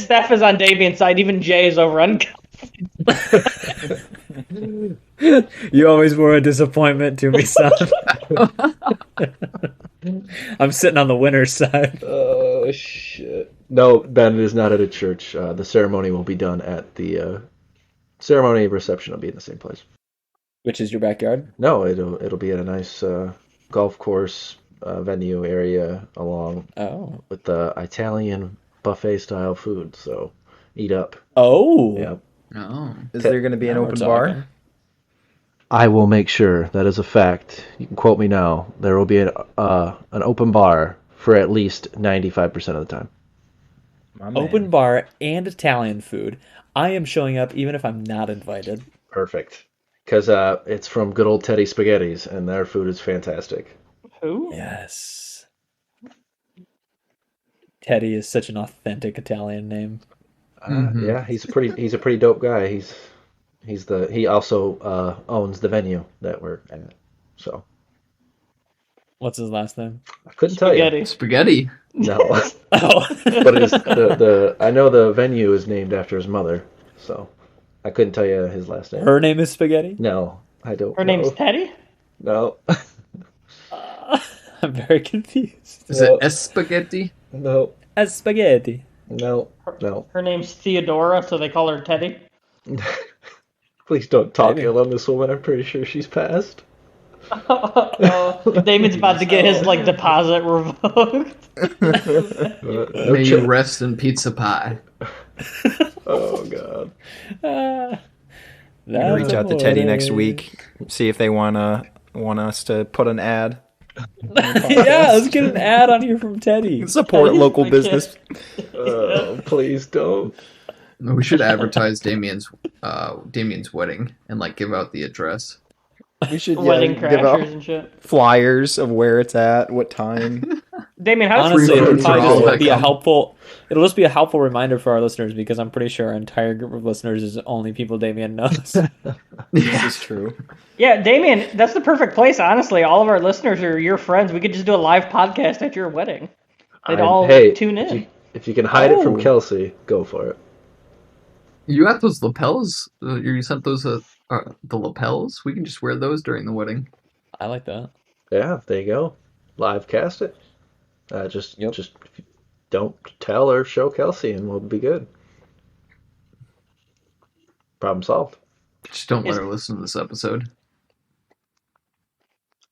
Steph is on Damien's side. Even Jay is over on. You always were a disappointment to me, son. I'm sitting on the winner's side. Oh shit! No, Ben, it is not at a church. The ceremony will be done at the ceremony reception. Will be in the same place. Which is your backyard? No, it'll be at a nice golf course venue area along Oh. with the Italian buffet style food. So eat up. Oh. Yeah. Oh. Is there going to be an Now we're open talking. bar? I will make sure that is a fact. You can quote me now. There will be an open bar for at least 95% of the time. My man. Open bar and Italian food. I am showing up even if I'm not invited. Perfect. Because it's from good old Teddy Spaghetti's, and their food is fantastic. Who? Yes. Teddy is such an authentic Italian name. Yeah, he's a pretty dope guy. He also owns the venue that we're at. So What's his last name? I couldn't tell you. Spaghetti. Spaghetti. No, Oh. but it is I know the venue is named after his mother, so I couldn't tell you his last name. Her name is Spaghetti? No, I don't. Her name's Teddy. No, I'm very confused. Is it Spaghetti? no, As Spaghetti. no. Her name's Theodora, so they call her Teddy. Please don't talk Maybe. ill on this woman. I'm pretty sure she's passed. Damien's about to get his like deposit revoked. May you rest in pizza pie. Oh God. I'm gonna reach out to Teddy next week, see if they want us to put an ad. Yeah, let's get an ad on here from Teddy. Support local business. Please don't. We should advertise Damien's wedding and like give out the address. We should Wedding give out crashers and shit. flyers of where it's at, what time. Damien, how's Honestly, Free it'll food for all probably that just be a come. helpful. It'll just be a helpful reminder for our listeners because I'm pretty sure our entire group of listeners is only people Damien knows. This is true. Yeah, Damien, that's the perfect place, honestly. All of our listeners are your friends. We could just do a live podcast at your wedding. They'd all tune in. If you can hide it from Kelsey, go for it. You got those lapels? You sent those the lapels? We can just wear those during the wedding. I like that. Yeah, there you go. Live cast it. Just if you don't tell or show Kelsey, and we'll be good. Problem solved. Just don't let her listen to this episode.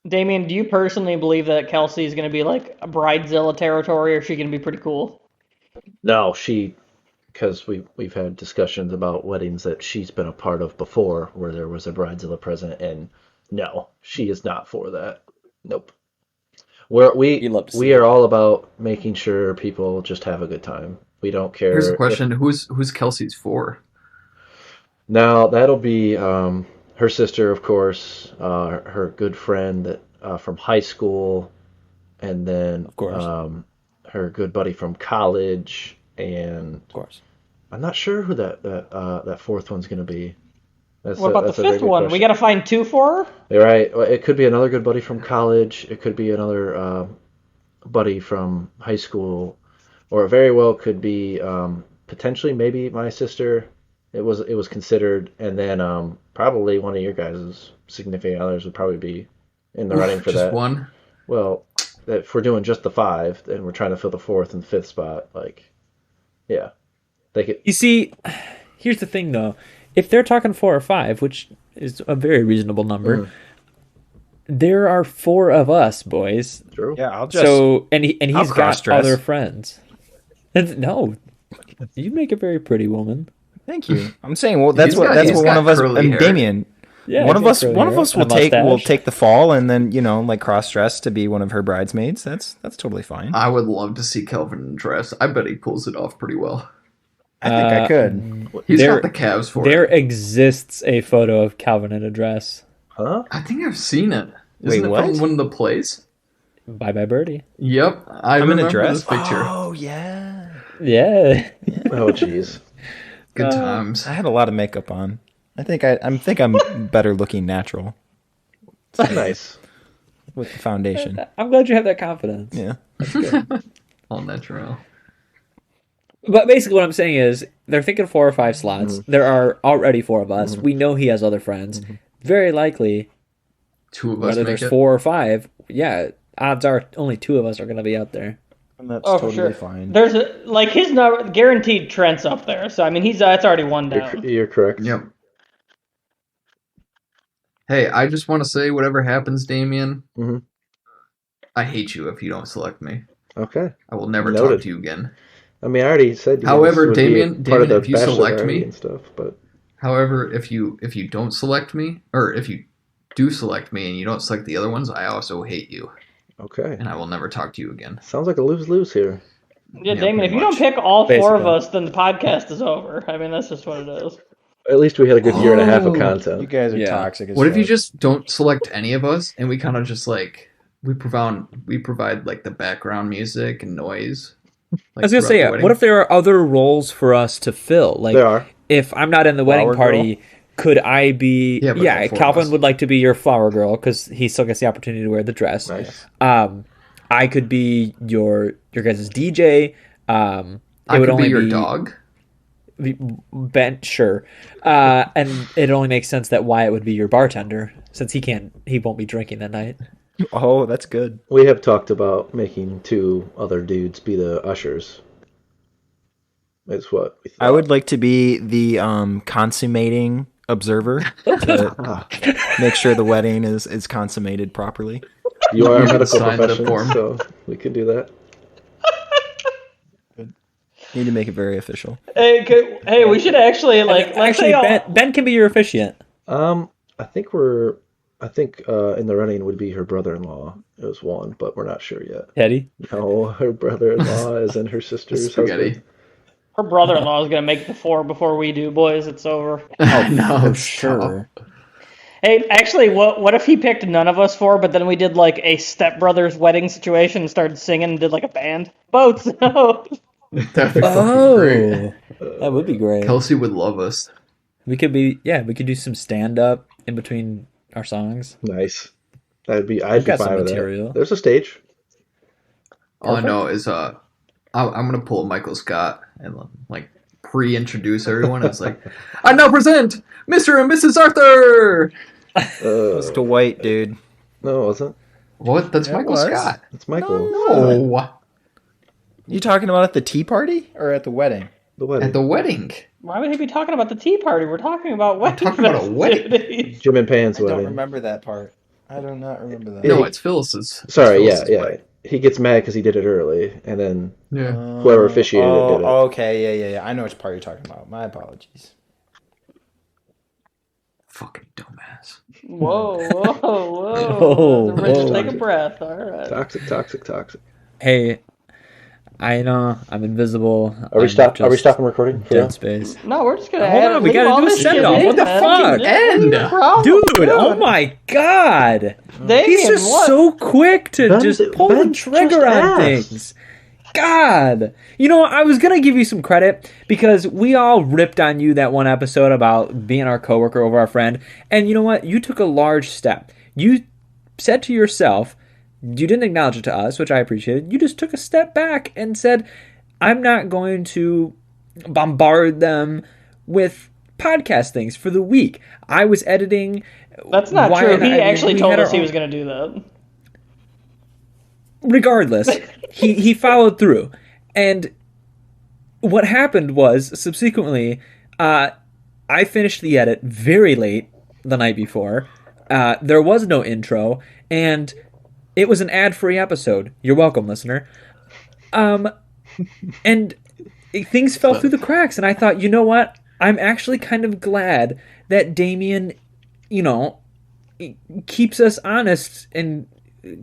Damien, do you personally believe that Kelsey is going to be like a Bridezilla territory, or is she going to be pretty cool? No, because we've had discussions about weddings that she's been a part of before, where there was a bridezilla present, and no, she is not for that. Nope. We are all about making sure people just have a good time. We don't care. Here's a question: Who's Kelsey's for? Now that'll be her sister, of course, her good friend that from high school, and then of course her good buddy from college, and of course. I'm not sure who that fourth one's going to be. What about the fifth one? We got to find two for her? You're right. It could be another good buddy from college. It could be another buddy from high school, or it very well could be potentially maybe my sister. It was considered, and then probably one of your guys' significant others would probably be in the running for just that. One? Well, if we're doing just the 5, and we're trying to fill the 4th and 5th spot, yeah, they could. You see, here's the thing though. If they're talking 4 or 5, which is a very reasonable number, there are 4 of us, boys. True. Yeah, I'll just. So and he's got cross-dress. other friends. No, you make a very pretty woman. Thank you. I'm saying, well, that's what he's one got of us curly hair. Damien. Yeah, one of us will take mustache. the fall and then like cross dress to be one of her bridesmaids. That's totally fine. I would love to see Kelvin in dress. I bet he pulls it off pretty well. I think I could. He's got the calves for There it. exists a photo of Calvin in a dress. Huh? I think I've seen it. Wait, Isn't it what? from one of the plays? Bye bye birdie. Yep, I I'm in remember a dress. this picture. Oh yeah. Yeah. Oh jeez. Good times. I had a lot of makeup on. I think I'm better looking natural Nice. with the foundation. I'm glad you have that confidence. Yeah. All natural. But basically what I'm saying is they're thinking 4 or 5 slots. There are already 4 of us. We know he has other friends. Very likely, 2 of us whether make there's it. 4 or 5, yeah, odds are only 2 of us are going to be out there. And that's Oh, for totally sure. fine. There's his number guaranteed. Trent's up there, so I mean that's already one down. You're correct. Yep. Hey, I just want to say, whatever happens, Damien, I hate you if you don't select me. Okay. I will never Noted. talk to you again. I mean, I already said. However, this would be Damien, part of the if you bachelor select party me- and stuff, but However, if you don't select me, or if you do select me and you don't select the other ones, I also hate you, okay. and I will never talk to you again. Sounds like a lose-lose here. Yeah, Yeah, Damien, if pretty you don't much. pick all 4 of Basically. us, then the podcast is over. I mean, that's just what it is. At least we had a good year and a half of Oh. content. You guys are Yeah. toxic. As What if you fuck. just don't select any of us, and we kind of just like we provide like the background music and noise? I was going to say, throughout the what if there are other roles for us to fill? Like, There are. if I'm not in the wedding Flower party, could I be... Yeah, but Yeah, all 4 of Calvin us. would like to be your flower girl because he still gets the opportunity to wear the dress. Nice. I could be your guys' DJ. I could be your dog. Ben, sure. And it only makes sense that Wyatt would be your bartender since he won't be drinking that night. Oh, that's good. We have talked about making 2 other dudes be the ushers. That's what we I would like to be the consummating observer. make sure the wedding is consummated properly. You are a You can medical sign the professional, form. so we can do that. Need to make it very official. Hey, we should actually let's Actually, say Ben can be your officiant. I think in the running would be her brother-in-law is one, but we're not sure yet. Teddy? No, her brother-in-law is in her sister's Spaghetti. husband. her brother-in-law is gonna make it to 4 before we do, boys. It's over. No, For sure. Hey, actually, what if he picked none of us 4, but then we did like a stepbrother's wedding situation and started singing and did like a band? Boats. That'd be fucking great. That would be great. Kelsey would love us. We could do some stand up in between our songs. Nice. I'd be got fine some with material. that. There's a stage. All I know is I'm gonna pull a Michael Scott and like pre-introduce everyone. It's like, I now present Mr. and Mrs. Arthur. It's the white dude. No, it wasn't. What? That's Yeah, it Michael was. Scott. It's Michael. No, You talking about at the tea party or at the wedding? The wedding. at the wedding. Why would he be talking about the tea party? We're talking about wedding. talking about a wedding. festivities. Jim and Pan's I don't wedding. remember that part. I do not remember that. No, it's Phyllis's. Sorry, It's yeah, Phyllis's yeah. wedding. He gets mad because he did it early, and then Yeah. whoever officiated it did it. Okay, yeah. I know which part you're talking about. My apologies. Fucking dumbass. Whoa. Whoa, Rich, whoa. take a breath. All right. Toxic. Hey, I know I'm invisible. Are we I'm stopping just recording? For Dead real? space. No, we're just gonna Hold add on, we leave gotta all do a this shit send-off. in, What the man. fuck? End. What's the problem, Dude, oh my god! Damien, He's just what? so quick to Ben- just pull the Ben trigger just on asked. things. God! You know, I was gonna give you some credit because we all ripped on you that one episode about being our coworker over our friend. And you know what? You took a large step. You said to yourself, you didn't acknowledge it to us, which I appreciated. You just took a step back and said, I'm not going to bombard them with podcast things for the week. I was editing. That's not Why- true. I He mean, actually we told had us our he own- was gonna do that. Regardless, he followed through. And what happened was, subsequently, I finished the edit very late the night before. There was no intro, and it was an ad-free episode. You're welcome, listener. And things fell through the cracks, and I thought, you know what? I'm actually kind of glad that Damien, keeps us honest and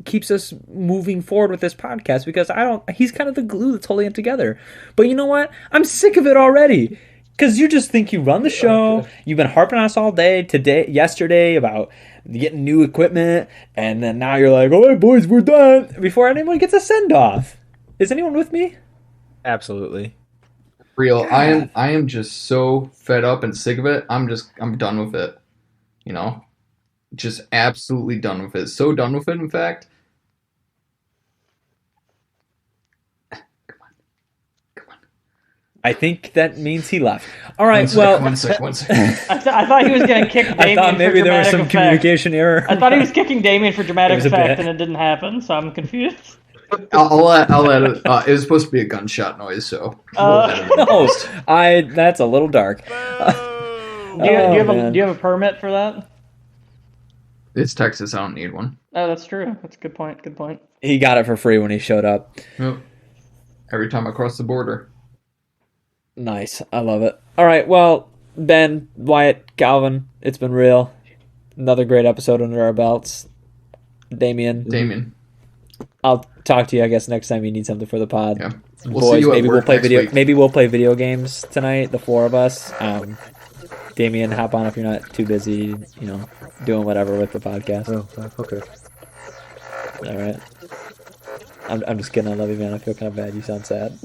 keeps us moving forward with this podcast, because he's kind of the glue that's holding it together. But you know what? I'm sick of it already. Because you just think you run the show. You've been harping on us all day, yesterday, about getting new equipment, and then now you're like, all right, boys, we're done, before anyone gets a send-off. Is anyone with me? Absolutely. Real. I am just so fed up and sick of it. I'm done with it. Just absolutely done with it. So done with it, in fact. Come on. I think that means he left. All right, well, One sec. I thought he was gonna kick Damien. I thought maybe for there was dramatic some effect. communication error. I thought he was kicking Damien for dramatic It was a effect, bit. and it didn't happen, so I'm confused. I'll let it. It was supposed to be a gunshot noise, so. we'll edit it. Oh, that's a little dark. Do you man. have a permit for that? It's Texas. I don't need one. Oh, that's true. That's a good point. Good point. He got it for free when he showed up. Yep. Every time I cross the border. Nice. I love it. All right, well, Ben, Wyatt, Calvin, it's been real. Another great episode under our belts. Damien, I'll talk to you, I guess, next time you need something for the pod. Yeah. We'll Boys, see you at maybe work we'll play next video. week. Maybe we'll play video games tonight, the four of us. Damien, hop on if you're not too busy, doing whatever with the podcast. Oh, okay. All right. I'm just kidding. I love you, man. I feel kind of bad. You sound sad.